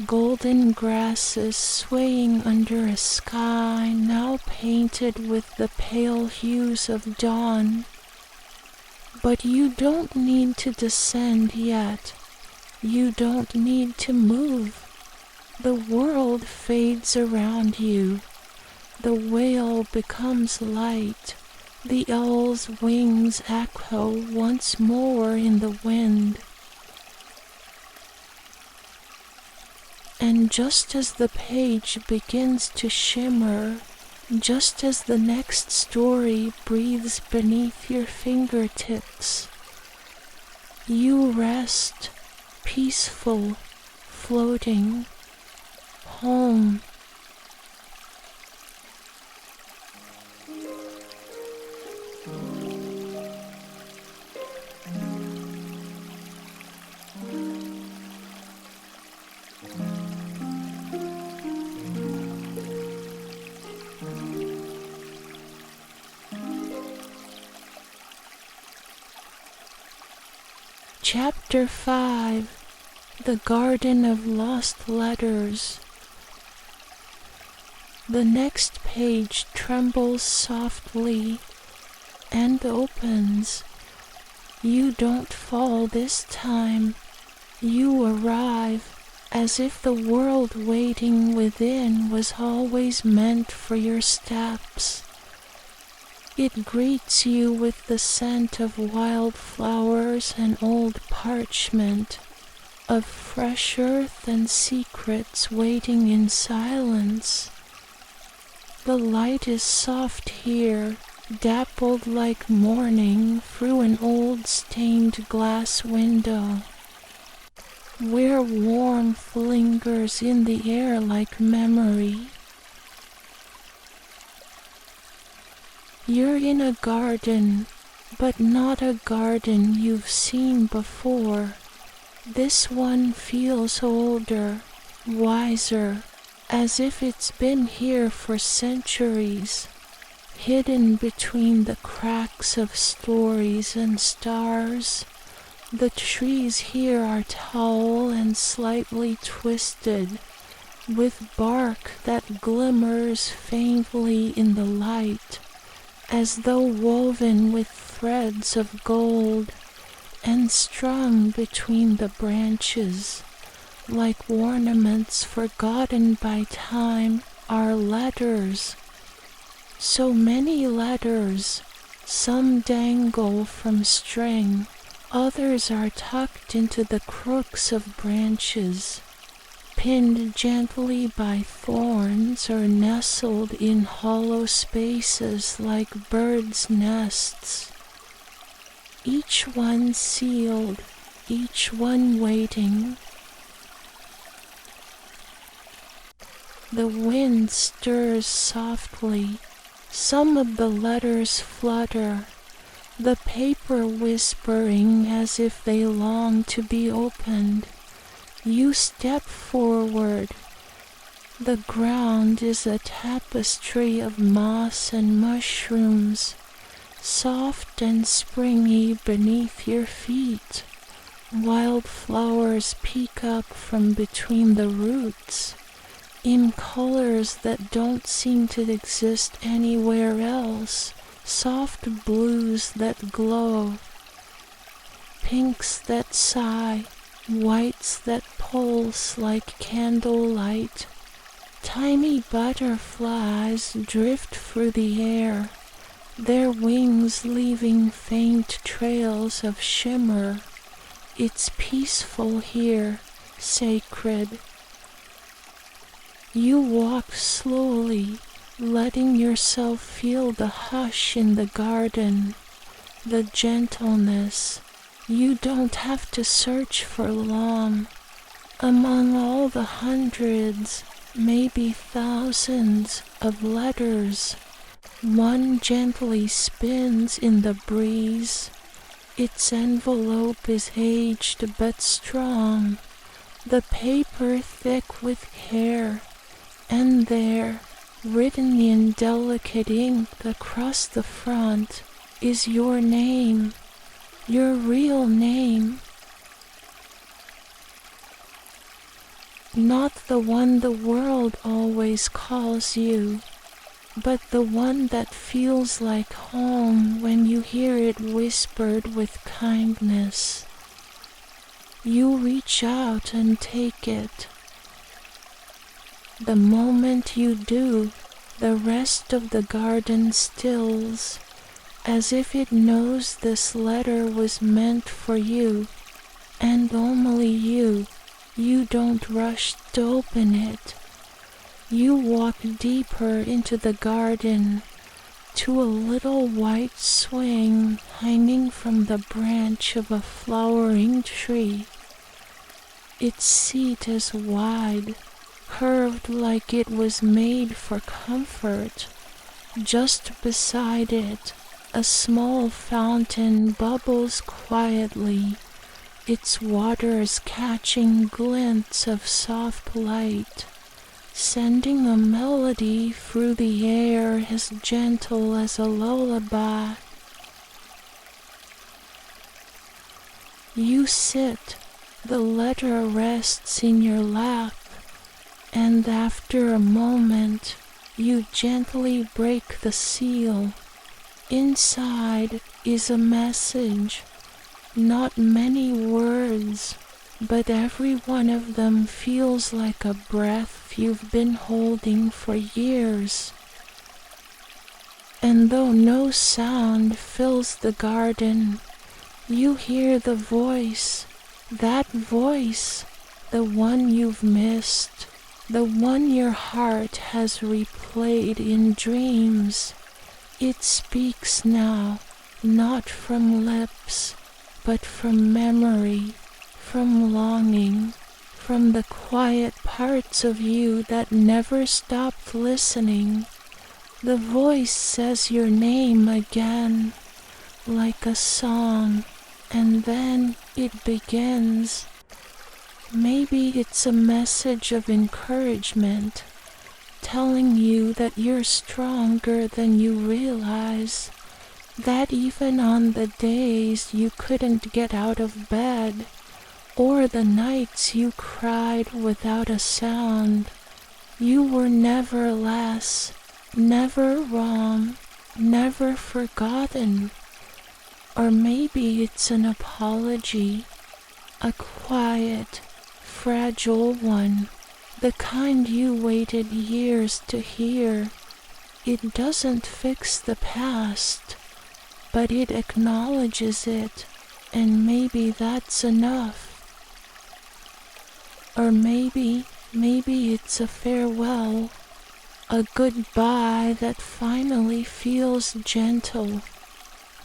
golden grasses swaying under a sky now painted with the pale hues of dawn. But you don't need to descend yet. You don't need to move. The world fades around you. The whale becomes light. The owl's wings echo once more in the wind. And just as the page begins to shimmer, just as the next story breathes beneath your fingertips, you rest, peaceful, floating, home. Chapter 5 The Garden of Lost Letters. The next page trembles softly and opens. You don't fall this time. You arrive as if the world waiting within was always meant for your steps. It greets you with the scent of wildflowers and old parchment, of fresh earth and secrets waiting in silence. The light is soft here, dappled like morning through an old stained glass window, where warmth lingers in the air like memory. You're in a garden, but not a garden you've seen before. This one feels older, wiser, as if it's been here for centuries, hidden between the cracks of stories and stars. The trees here are tall and slightly twisted, with bark that glimmers faintly in the light, as though woven with threads of gold, and strung between the branches, like ornaments forgotten by time, are letters. So many letters, some dangle from string, others are tucked into the crooks of branches, pinned gently by thorns or nestled in hollow spaces like birds' nests. Each one sealed, each one waiting. The wind stirs softly. Some of the letters flutter, the paper whispering as if they long to be opened. You step forward. The ground is a tapestry of moss and mushrooms, soft and springy beneath your feet. Wildflowers peek up from between the roots, in colors that don't seem to exist anywhere else, soft blues that glow, pinks that sigh, whites that pulse like candlelight. Tiny butterflies drift through the air, their wings leaving faint trails of shimmer. It's peaceful here, sacred. You walk slowly, letting yourself feel the hush in the garden, the gentleness. You don't have to search for long. Among all the hundreds, maybe thousands of letters, one gently spins in the breeze. Its envelope is aged but strong, the paper thick with care. And there, written in delicate ink across the front, is your name, your real name. Not the one the world always calls you, but the one that feels like home when you hear it whispered with kindness. You reach out and take it. The moment you do, the rest of the garden stills, as if it knows this letter was meant for you, and only you. You don't rush to open it. You walk deeper into the garden, to a little white swing hanging from the branch of a flowering tree. Its seat is wide, curved like it was made for comfort. Just beside it, a small fountain bubbles quietly, its waters catching glints of soft light, sending a melody through the air as gentle as a lullaby. You sit, the letter rests in your lap, and after a moment, you gently break the seal. Inside is a message, not many words, but every one of them feels like a breath you've been holding for years. And though no sound fills the garden, you hear the voice, that voice, the one you've missed, the one your heart has replayed in dreams. It speaks now, not from lips, but from memory, from longing, from the quiet parts of you that never stopped listening. The voice says your name again, like a song, and then it begins. Maybe it's a message of encouragement, telling you that you're stronger than you realize, that even on the days you couldn't get out of bed, or the nights you cried without a sound, you were never less, never wrong, never forgotten. Or maybe it's an apology, a quiet, fragile one, the kind you waited years to hear. It doesn't fix the past, but it acknowledges it, and maybe that's enough. Or maybe it's a farewell, a goodbye that finally feels gentle,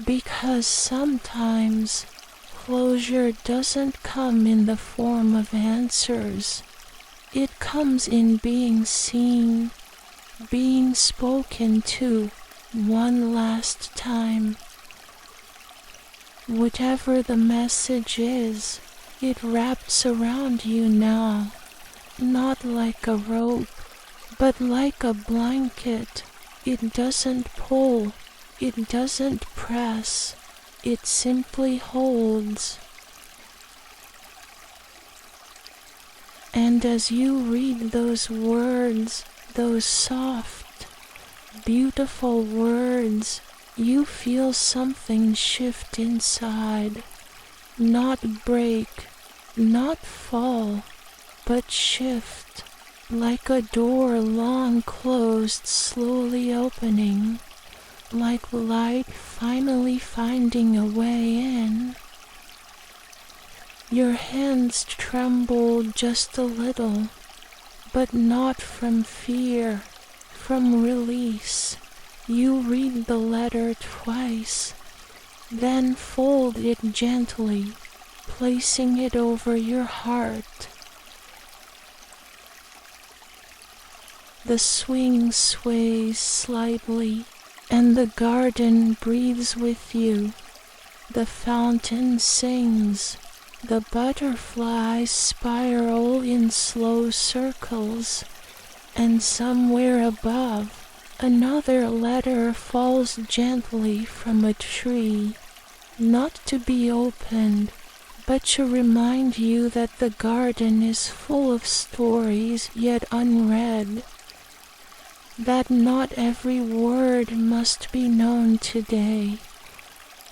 because sometimes closure doesn't come in the form of answers. It comes in being seen, being spoken to one last time. Whatever the message is, it wraps around you now, not like a rope, but like a blanket. It doesn't pull, it doesn't press, it simply holds. And as you read those words, those soft, beautiful words, you feel something shift inside. Not break, not fall, but shift, like a door long closed slowly opening, like light finally finding a way in. Your hands tremble just a little, but not from fear, from release. You read the letter twice, then fold it gently, placing it over your heart. The swing sways slightly, and the garden breathes with you. The fountain sings, the butterflies spiral in slow circles, and somewhere above, another letter falls gently from a tree, not to be opened, but to remind you that the garden is full of stories yet unread, that not every word must be known today,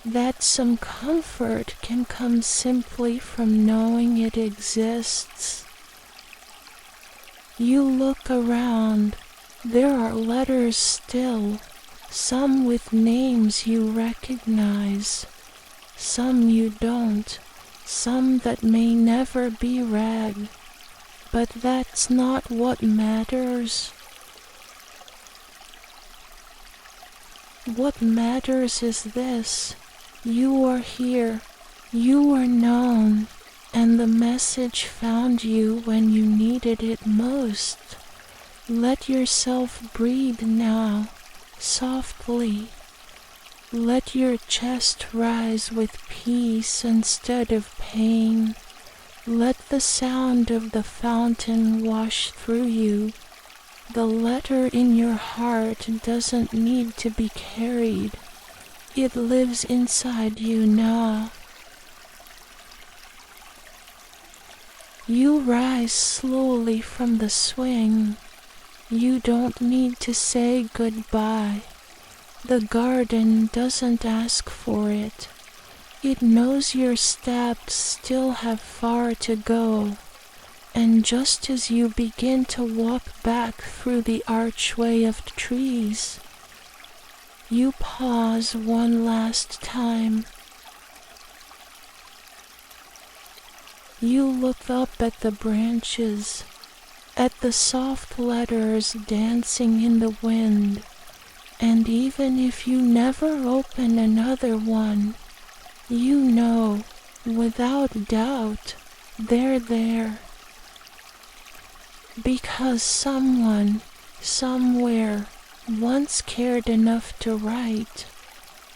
that some comfort can come simply from knowing it exists. You look around. There are letters still, some with names you recognize, some you don't, some that may never be read, but that's not what matters. What matters is this: you are here, you are known, and the message found you when you needed it most. Let yourself breathe now, softly. Let your chest rise with peace instead of pain. Let the sound of the fountain wash through you. The letter in your heart doesn't need to be carried. It lives inside you now. You rise slowly from the swing. You don't need to say goodbye. The garden doesn't ask for it. It knows your steps still have far to go, and just as you begin to walk back through the archway of trees, you pause one last time. You look up at the branches, at the soft letters dancing in the wind, and even if you never open another one, you know, without doubt, they're there. Because someone, somewhere, once cared enough to write,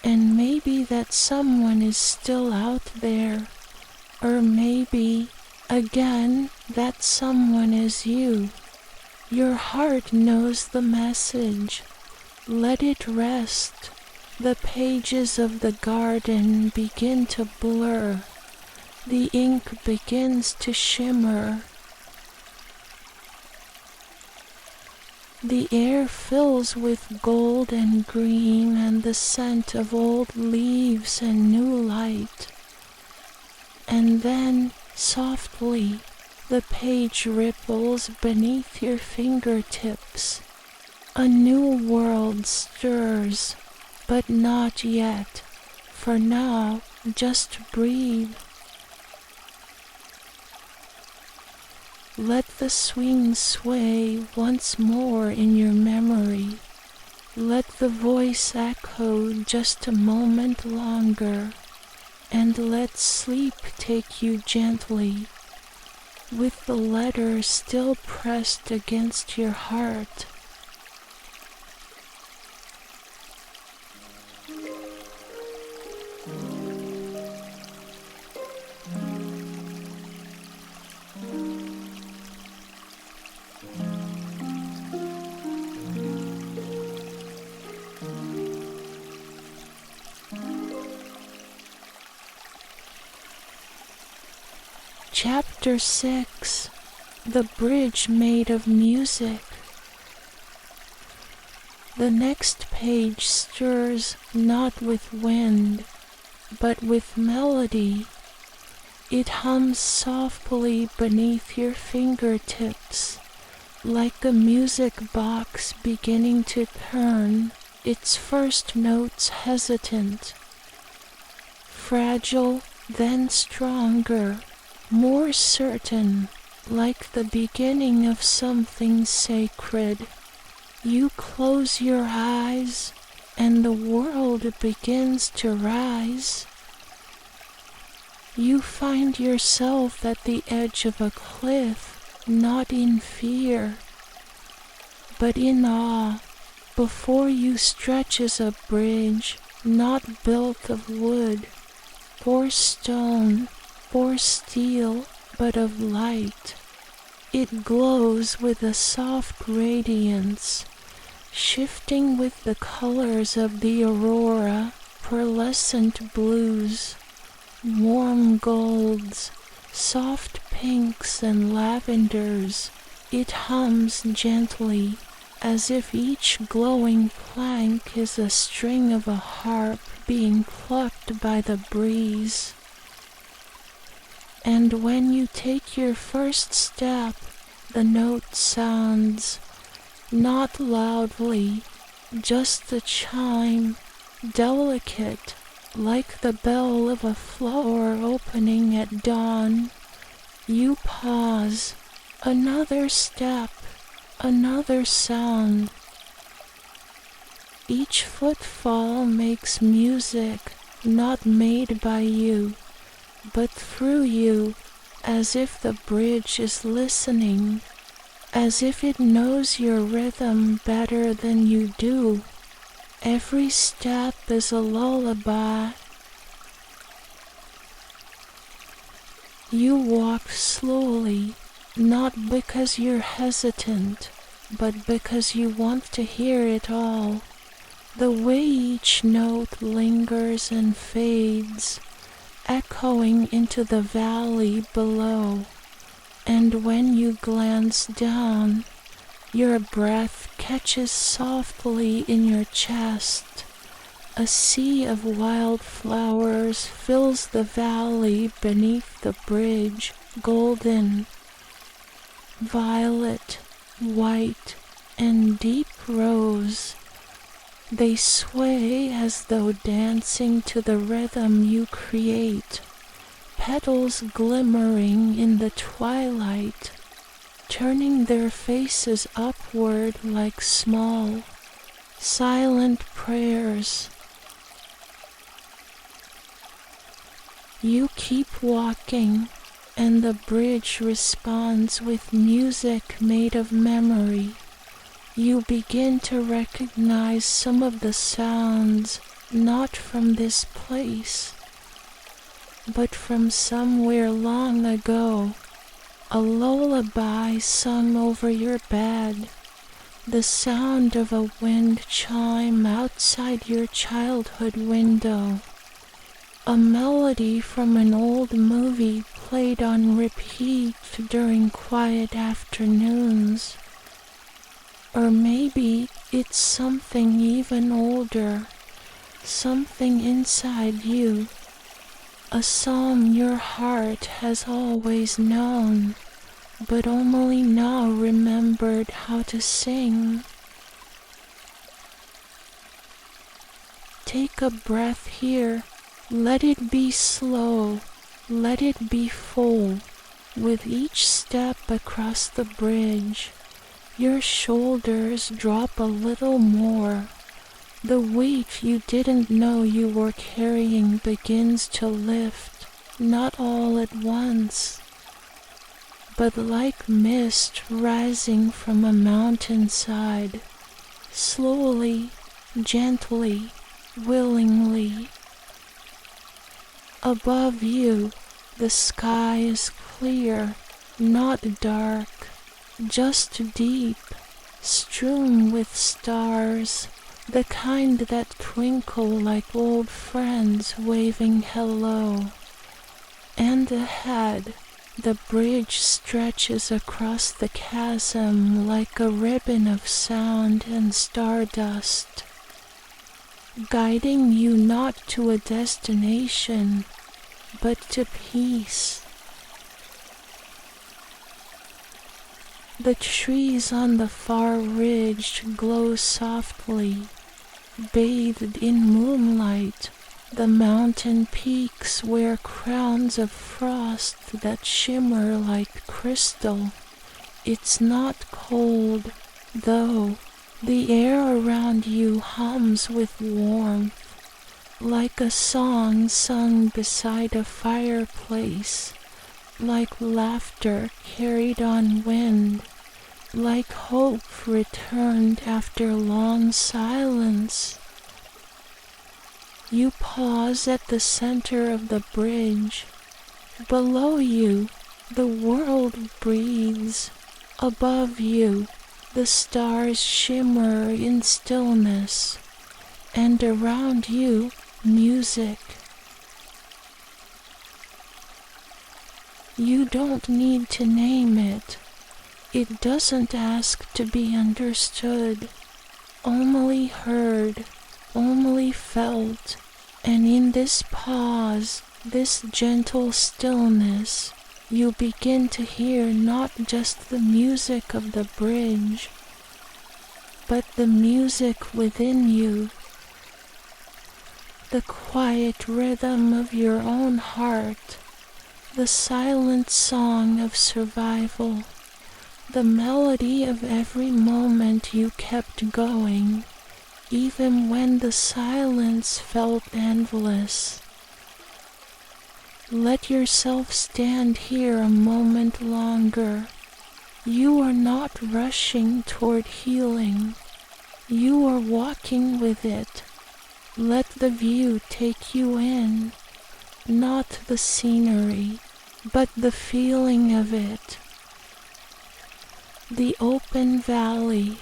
and maybe that someone is still out there, or maybe, again, that someone is you. Your heart knows the message. Let it rest. The pages of the garden begin to blur. The ink begins to shimmer. The air fills with gold and green and the scent of old leaves and new light. And then, softly, the page ripples beneath your fingertips. A new world stirs, but not yet. For now, just breathe. Let the swing sway once more in your memory. Let the voice echo just a moment longer, and let sleep take you gently, with the letter still pressed against your heart. Chapter 6. The Bridge Made of Music. The next page stirs not with wind, but with melody. It hums softly beneath your fingertips, like a music box beginning to turn, its first notes hesitant. Fragile, then stronger, more certain, like the beginning of something sacred. You close your eyes, and the world begins to rise. You find yourself at the edge of a cliff, not in fear, but in awe. Before you stretches a bridge, not built of wood, or stone, or steel, but of light. It glows with a soft radiance, shifting with the colors of the aurora, pearlescent blues, warm golds, soft pinks and lavenders. It hums gently, as if each glowing plank is a string of a harp being plucked by the breeze. And when you take your first step, the note sounds, not loudly, just the chime, delicate, like the bell of a flower opening at dawn. You pause, another step, another sound. Each footfall makes music, not made by you, but through you, as if the bridge is listening, as if it knows your rhythm better than you do. Every step is a lullaby. You walk slowly, not because you're hesitant, but because you want to hear it all. The way each note lingers and fades, echoing into the valley below, and when you glance down, your breath catches softly in your chest, A sea of wildflowers fills the valley beneath the bridge, golden, violet, white, and deep rose. They sway as though dancing to the rhythm you create, petals glimmering in the twilight, turning their faces upward like small, silent prayers. You keep walking, and the bridge responds with music made of memory. You begin to recognize some of the sounds not from this place, but from somewhere long ago. A lullaby sung over your bed, the sound of a wind chime outside your childhood window, a melody from an old movie played on repeat during quiet afternoons. Or maybe it's something even older, something inside you, a song your heart has always known, but only now remembered how to sing. Take a breath here, let it be slow, let it be full. With each step across the bridge, your shoulders drop a little more. The weight you didn't know you were carrying begins to lift, not all at once, but like mist rising from a mountainside, slowly, gently, willingly. Above you, the sky is clear, not dark, just deep, strewn with stars, the kind that twinkle like old friends waving hello. And ahead, the bridge stretches across the chasm like a ribbon of sound and stardust, guiding you not to a destination, but to peace. The trees on the far ridge glow softly, bathed in moonlight. The mountain peaks wear crowns of frost that shimmer like crystal. It's not cold, though. The air around you hums with warmth, like a song sung beside a fireplace, like laughter carried on wind, like hope returned after long silence. You pause at the center of the bridge. Below you, the world breathes. Above you, the stars shimmer in stillness, and around you, music. You don't need to name it. It doesn't ask to be understood, only heard, only felt. And in this pause, this gentle stillness, you begin to hear not just the music of the bridge, but the music within you, the quiet rhythm of your own heart, the silent song of survival, the melody of every moment you kept going, even when the silence felt endless. Let yourself stand here a moment longer. You are not rushing toward healing. You are walking with it. Let the view take you in, not the scenery, but the feeling of it. The open valley,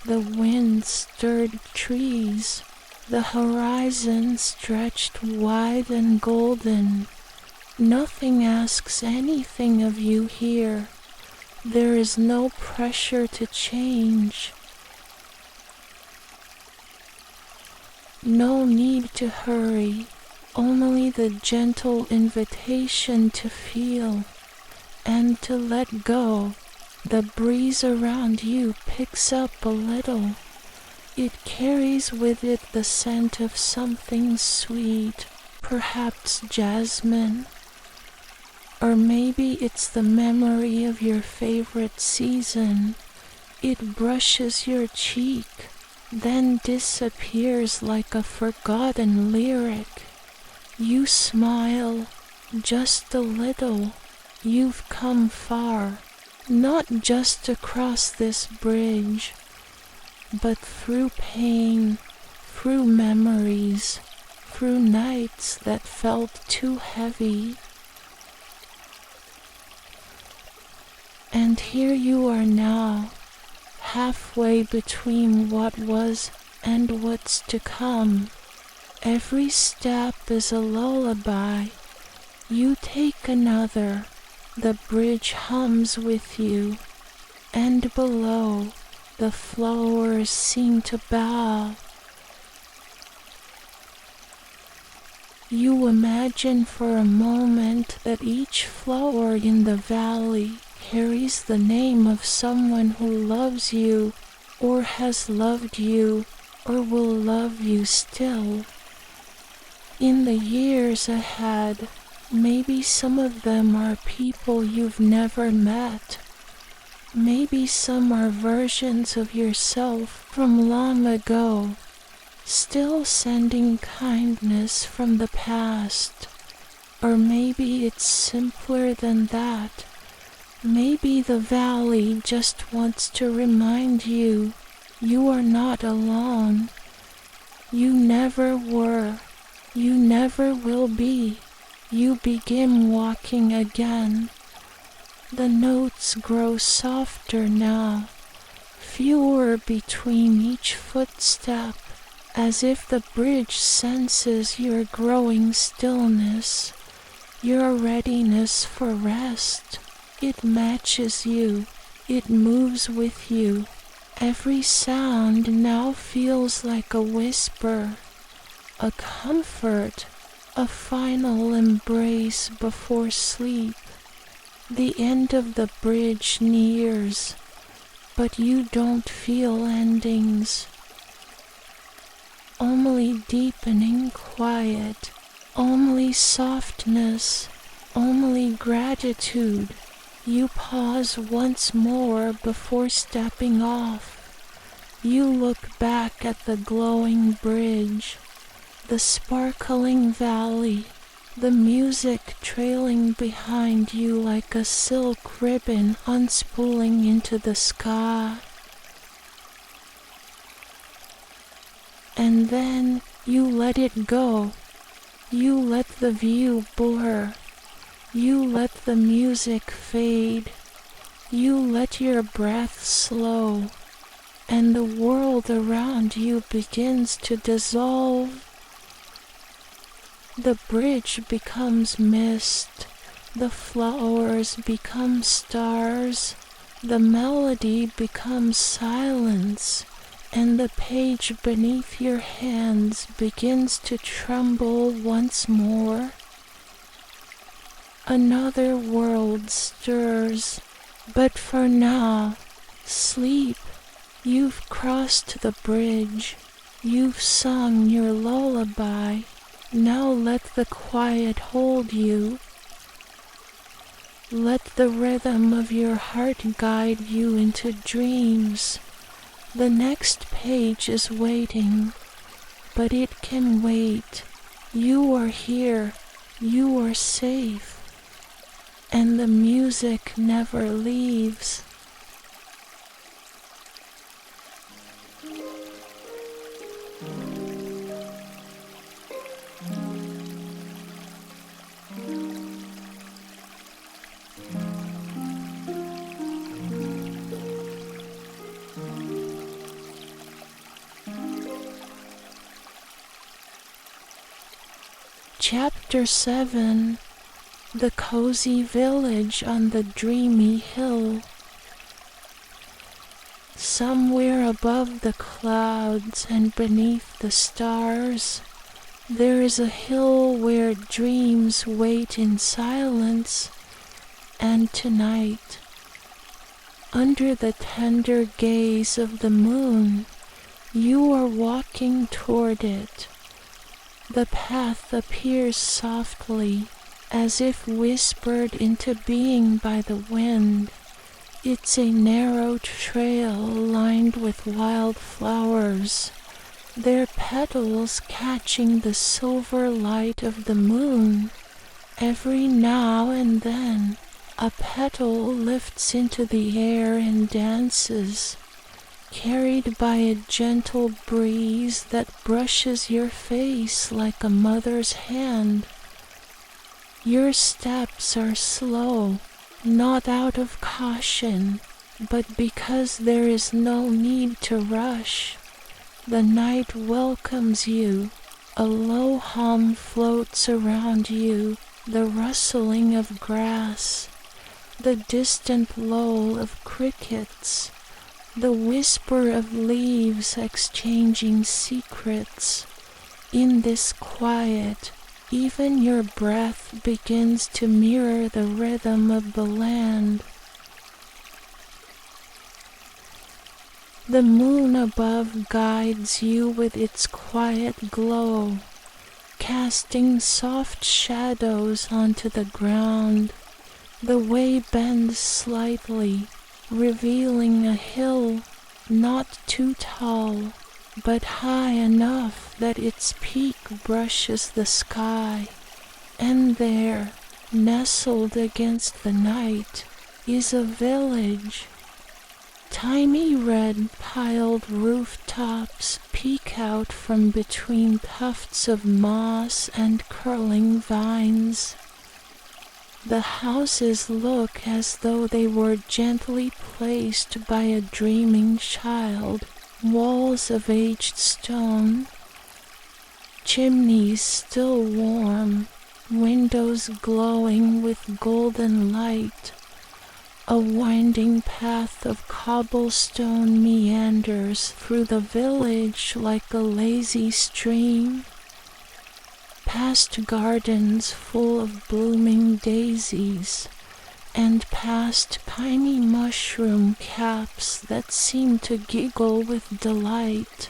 the wind-stirred trees, the horizon stretched wide and golden. Nothing asks anything of you here. There is no pressure to change. No need to hurry, only the gentle invitation to feel and to let go. The breeze around you picks up a little. It carries with it the scent of something sweet, perhaps jasmine. Or maybe it's the memory of your favorite season. It brushes your cheek, then disappears like a forgotten lyric. You smile, just a little. You've come far, not just across this bridge, but through pain, through memories, through nights that felt too heavy. And here you are now, halfway between what was and what's to come. Every step is a lullaby. You take another, the bridge hums with you, and below, the flowers seem to bow. You imagine for a moment that each flower in the valley carries the name of someone who loves you, or has loved you, or will love you still. In the years ahead, maybe some of them are people you've never met. Maybe some are versions of yourself from long ago, still sending kindness from the past. Or maybe it's simpler than that. Maybe the valley just wants to remind you, you are not alone. You never were. You never will be. You begin walking again. The notes grow softer now, fewer between each footstep, as if the bridge senses your growing stillness, your readiness for rest. It matches you, it moves with you. Every sound now feels like a whisper, a comfort, a final embrace before sleep. The end of the bridge nears, but you don't feel endings. Only deepening quiet, only softness, only gratitude. You pause once more before stepping off. You look back at the glowing bridge, the sparkling valley, the music trailing behind you like a silk ribbon unspooling into the sky. And then you let it go. You let the view blur. You let the music fade. You let your breath slow. And the world around you begins to dissolve. The bridge becomes mist, the flowers become stars, the melody becomes silence, and the page beneath your hands begins to tremble once more. Another world stirs, but for now, sleep. You've crossed the bridge, you've sung your lullaby. Now let the quiet hold you. Let the rhythm of your heart guide you into dreams. The next page is waiting, but it can wait. You are here, you are safe, and the music never leaves. Chapter 7. The Cozy Village on the Dreamy Hill. Somewhere above the clouds and beneath the stars, there is a hill where dreams wait in silence, and tonight, under the tender gaze of the moon, you are walking toward it. The path appears softly, as if whispered into being by the wind. It's a narrow trail lined with wild flowers, their petals catching the silver light of the moon. Every now and then, a petal lifts into the air and dances, carried by a gentle breeze that brushes your face like a mother's hand. Your steps are slow, not out of caution, but because there is no need to rush. The night welcomes you. A low hum floats around you, the rustling of grass, the distant lull of crickets, the whisper of leaves exchanging secrets. In this quiet, even your breath begins to mirror the rhythm of the land. The moon above guides you with its quiet glow, casting soft shadows onto the ground. The way bends slightly, revealing a hill not too tall, but high enough that its peak brushes the sky. And there, nestled against the night, is a village. Tiny red piled rooftops peek out from between tufts of moss and curling vines. The houses look as though they were gently placed by a dreaming child. Walls of aged stone, chimneys still warm, windows glowing with golden light. A winding path of cobblestone meanders through the village like a lazy stream, past gardens full of blooming daisies, and past tiny mushroom caps that seem to giggle with delight.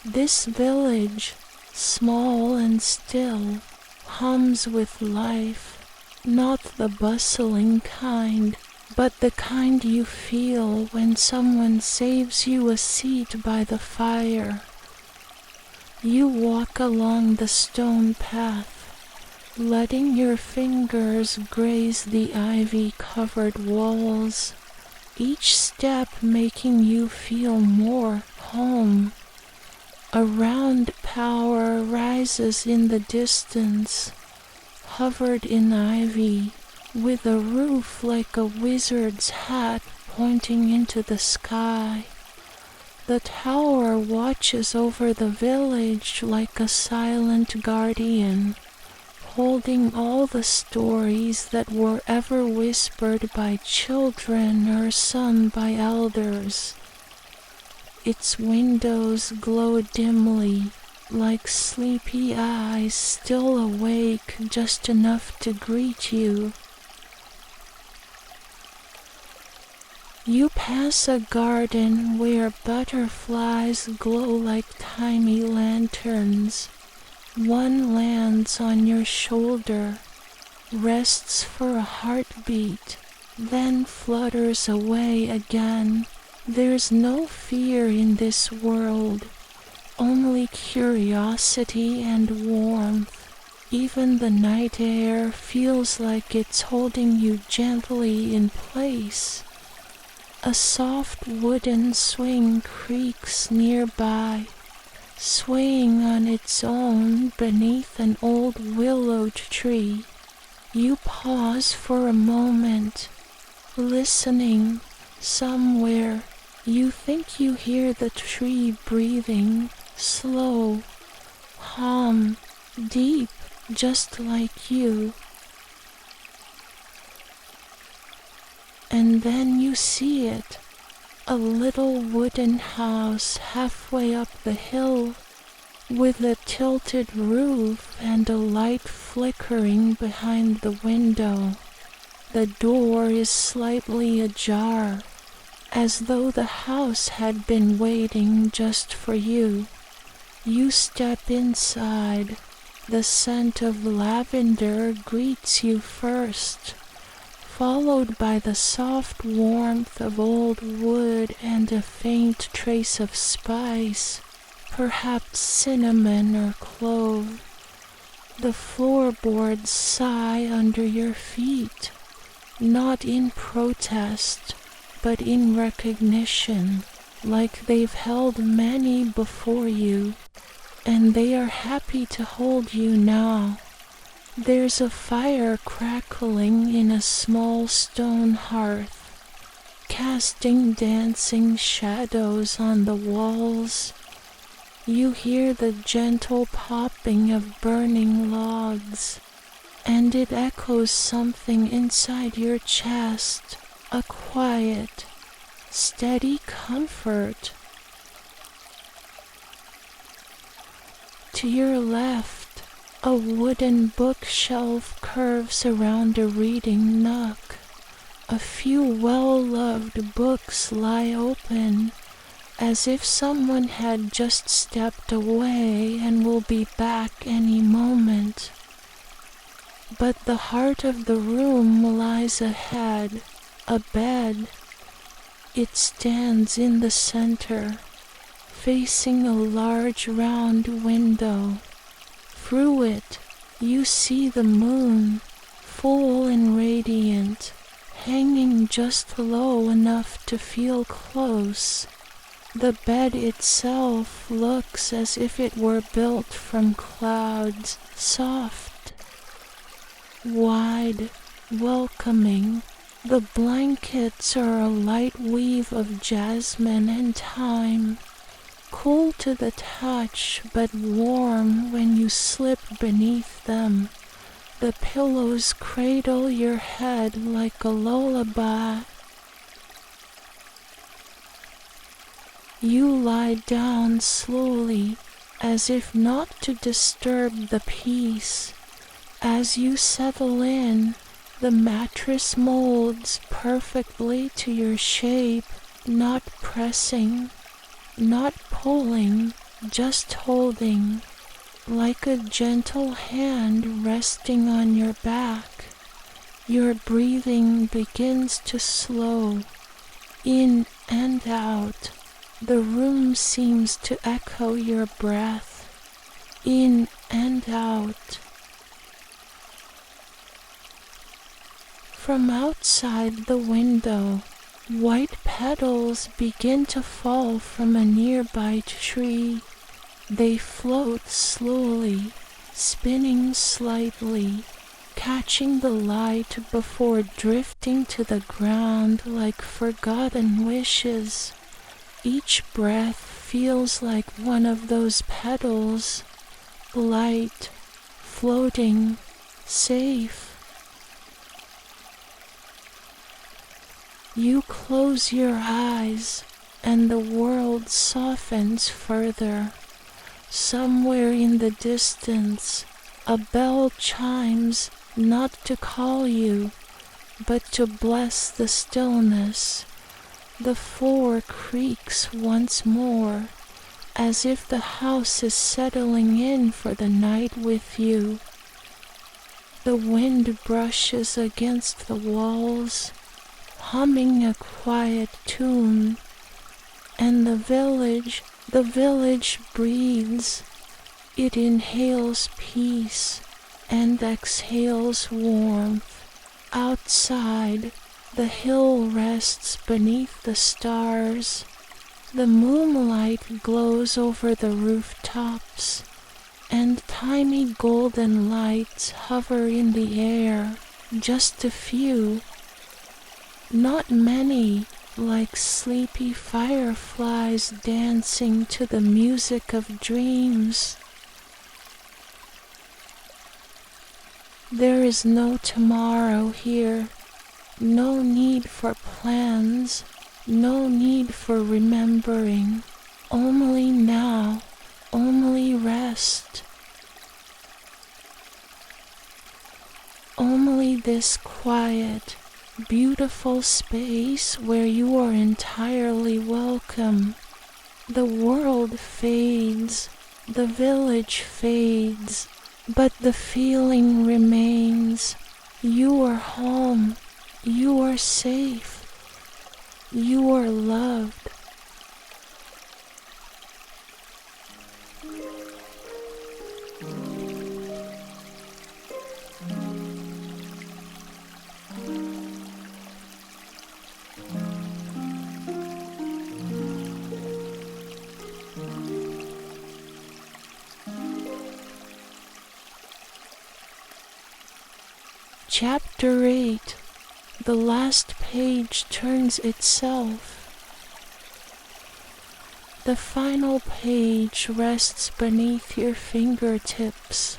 This village, small and still, hums with life. Not the bustling kind, but the kind you feel when someone saves you a seat by the fire. You walk along the stone path, letting your fingers graze the ivy-covered walls, each step making you feel more home. A round tower rises in the distance, covered in ivy, with a roof like a wizard's hat pointing into the sky. The tower watches over the village like a silent guardian, holding all the stories that were ever whispered by children or sung by elders. Its windows glow dimly, like sleepy eyes still awake just enough to greet you. You pass a garden where butterflies glow like tiny lanterns. One lands on your shoulder, rests for a heartbeat, then flutters away again. There's no fear in this world, only curiosity and warmth. Even the night air feels like it's holding you gently in place. A soft wooden swing creaks nearby, swaying on its own beneath an old willow tree. You pause for a moment, listening. Somewhere, you think you hear the tree breathing, slow, calm, deep, just like you. and then you see it, a little wooden house halfway up the hill, with a tilted roof and a light flickering behind the window. The door is slightly ajar, as though the house had been waiting just for you. You step inside. The scent of lavender greets you first, followed by the soft warmth of old wood and a faint trace of spice, perhaps cinnamon or clove. The floorboards sigh under your feet, not in protest, but in recognition, like they've held many before you, and they are happy to hold you now. There's a fire crackling in a small stone hearth, casting dancing shadows on the walls. You hear the gentle popping of burning logs, and it echoes something inside your chest, a quiet, steady comfort. To your left, a wooden bookshelf curves around a reading nook. A few well-loved books lie open, as if someone had just stepped away and will be back any moment. But the heart of the room lies ahead, a bed. It stands in the center, facing a large round window. Through it, you see the moon, full and radiant, hanging just low enough to feel close. The bed itself looks as if it were built from clouds, soft, wide, welcoming. The blankets are a light weave of jasmine and thyme, cool to the touch but warm when you slip beneath them. The pillows cradle your head like a lullaby. You lie down slowly, as if not to disturb the peace. As you settle in, the mattress molds perfectly to your shape, not pressing, not pulling, just holding, like a gentle hand resting on your back. Your breathing begins to slow, in and out. The room seems to echo your breath, in and out. From outside the window, white petals begin to fall from a nearby tree. They float slowly, spinning slightly, catching the light before drifting to the ground like forgotten wishes. Each breath feels like one of those petals, light, floating, safe. You close your eyes, and the world softens further. Somewhere in the distance, a bell chimes, not to call you, but to bless the stillness. The floor creaks once more, as if the house is settling in for the night with you. The wind brushes against the walls, humming a quiet tune, and the village breathes. It inhales peace and exhales warmth. Outside, the hill rests beneath the stars. The moonlight glows over the rooftops, and tiny golden lights hover in the air, just a few. Not many, like sleepy fireflies dancing to the music of dreams. There is no tomorrow here, No need for plans, no need for remembering. Only now, only rest. Only this quiet, beautiful space where you are entirely welcome. The world fades, the village fades, but the feeling remains. You are home, you are safe, you are loved. Chapter 8. The last page turns itself. The final page rests beneath your fingertips,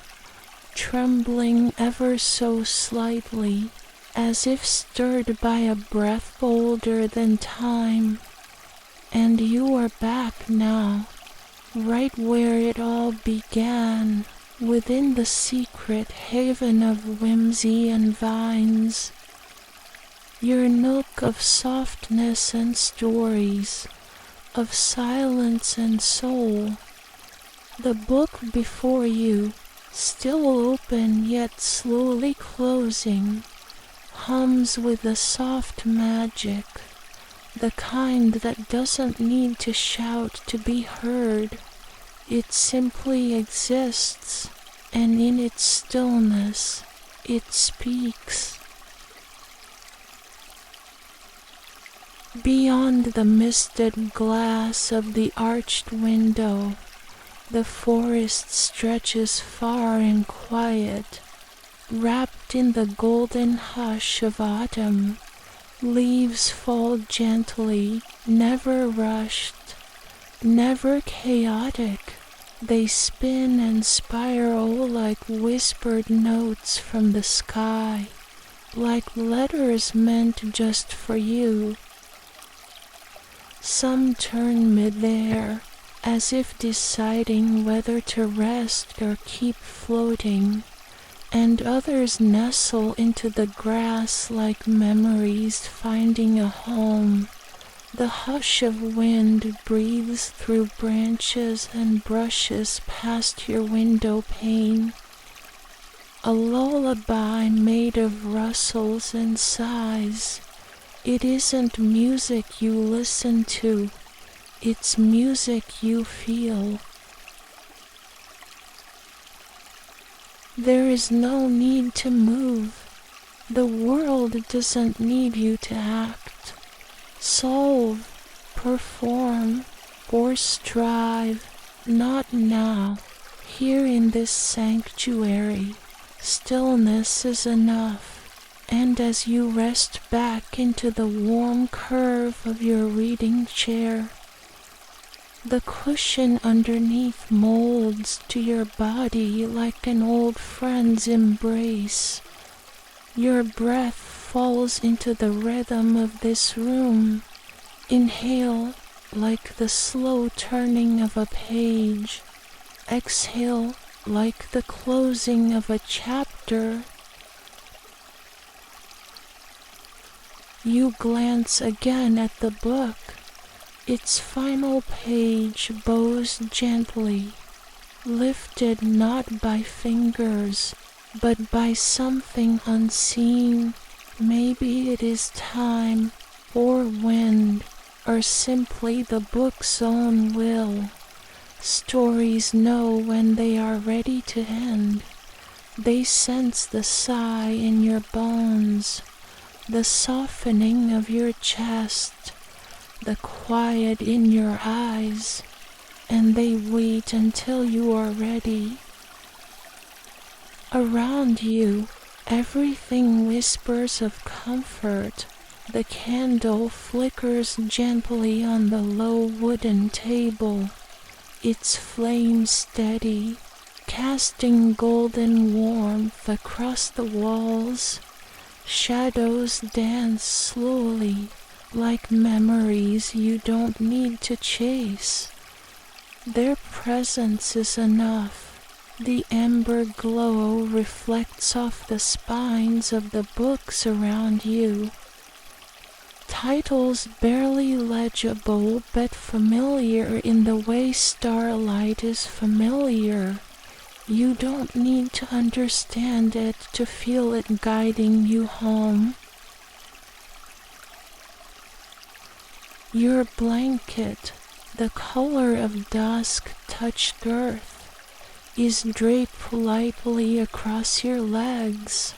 trembling ever so slightly, as if stirred by a breath older than time. And you are back now, right where it all began, within the secret haven of whimsy and vines. Your nook of softness and stories, of silence and soul. The book before you, still open yet slowly closing, hums with a soft magic, the kind that doesn't need to shout to be heard. It simply exists, and in its stillness, it speaks. Beyond the misted glass of the arched window, the forest stretches far and quiet, wrapped in the golden hush of autumn. Leaves fall gently, never rushed, never chaotic. They spin and spiral like whispered notes from the sky, like letters meant just for you. Some turn midair, as if deciding whether to rest or keep floating, and others nestle into the grass like memories finding a home. The hush of wind breathes through branches and brushes past your window pane. A lullaby made of rustles and sighs. It isn't music you listen to, it's music you feel. There is no need to move. The world doesn't need you to act, solve, perform, or strive. Not now. Here in this sanctuary, stillness is enough. And as you rest back into the warm curve of your reading chair, the cushion underneath molds to your body like an old friend's embrace. Your breath falls into the rhythm of this room. Inhale like the slow turning of a page. Exhale like the closing of a chapter. You glance again at the book. Its final page bows gently, lifted not by fingers, but by something unseen. Maybe it is time, or wind, or simply the book's own will. Stories know when they are ready to end. They sense the sigh in your bones, the softening of your chest, the quiet in your eyes, and they wait until you are ready. Around you, everything whispers of comfort. The candle flickers gently on the low wooden table, its flame steady, casting golden warmth across the walls. Shadows dance slowly, like memories you don't need to chase. Their presence is enough. The amber glow reflects off the spines of the books around you. Titles barely legible but familiar in the way starlight is familiar. You don't need to understand it to feel it guiding you home. Your blanket, the color of dusk-touched earth, is draped lightly across your legs.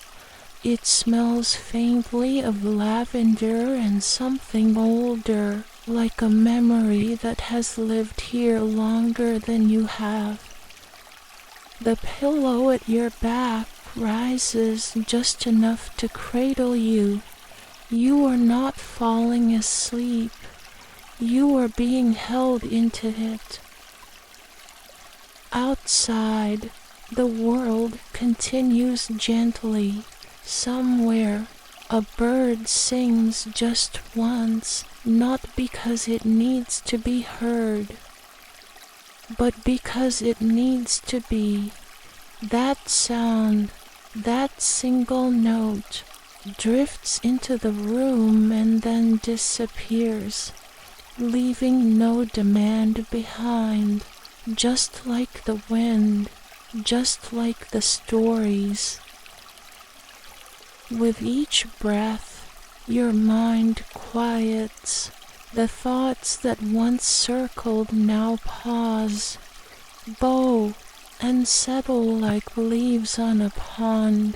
It smells faintly of lavender and something older, like a memory that has lived here longer than you have. The pillow at your back rises just enough to cradle you. You are not falling asleep. You are being held into it. Outside, the world continues gently. Somewhere, a bird sings just once, not because it needs to be heard, but because it needs to be. That sound, that single note, drifts into the room and then disappears, leaving no demand behind. Just like the wind, just like the stories. With each breath, your mind quiets. The thoughts that once circled now pause, bow, and settle like leaves on a pond.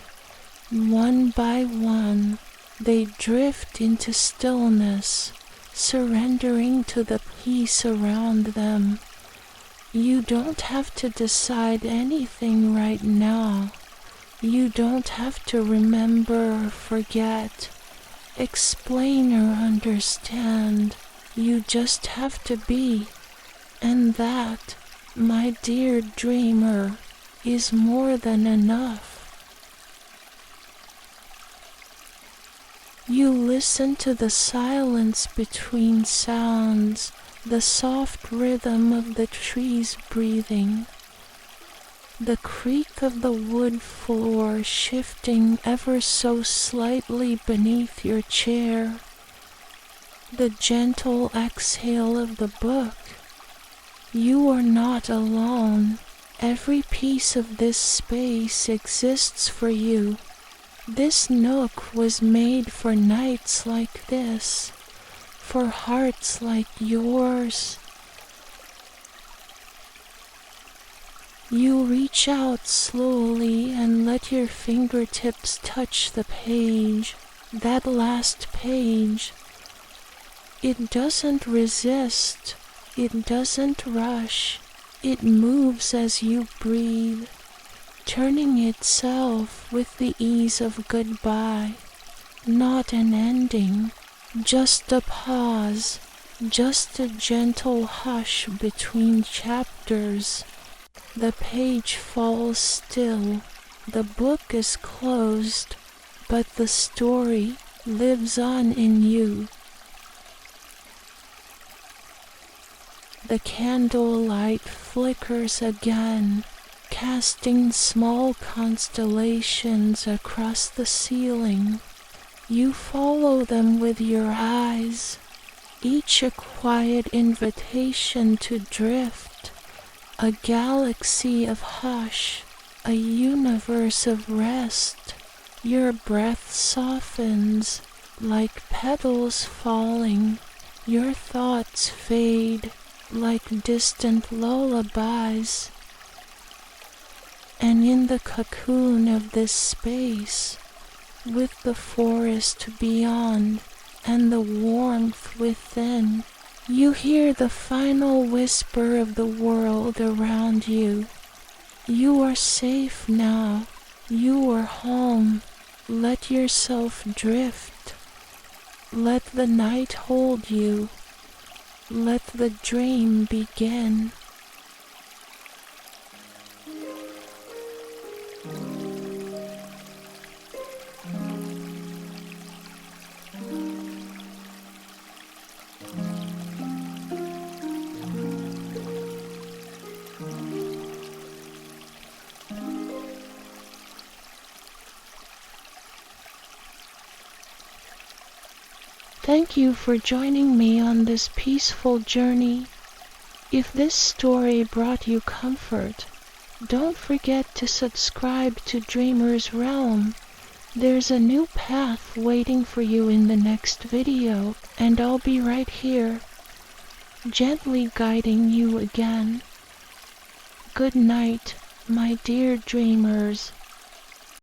One by one, they drift into stillness, surrendering to the peace around them. You don't have to decide anything right now. You don't have to remember or forget, explain or understand. You just have to be. And that, my dear dreamer, is more than enough. You listen to the silence between sounds, the soft rhythm of the trees breathing, the creak of the wood floor shifting ever so slightly beneath your chair, the gentle exhale of the book. You are not alone. Every piece of this space exists for you. This nook was made for nights like this, for hearts like yours. You reach out slowly and let your fingertips touch the page, that last page. It doesn't resist, it doesn't rush, it moves as you breathe, turning itself with the ease of goodbye. Not an ending, just a pause, just a gentle hush between chapters. The page falls still, the book is closed, but the story lives on in you. The candlelight flickers again, casting small constellations across the ceiling. You follow them with your eyes, each a quiet invitation to drift, a galaxy of hush, a universe of rest. Your breath softens like petals falling. Your thoughts fade like distant lullabies. And in the cocoon of this space, with the forest beyond and the warmth within, you hear the final whisper of the world around you. You are safe now. You are home. Let yourself drift. Let the night hold you. Let the dream begin. Thank you for joining me on this peaceful journey. If this story brought you comfort, don't forget to subscribe to Dreamer's Realm. There's a new path waiting for you in the next video, and I'll be right here, gently guiding you again. Good night, my dear dreamers.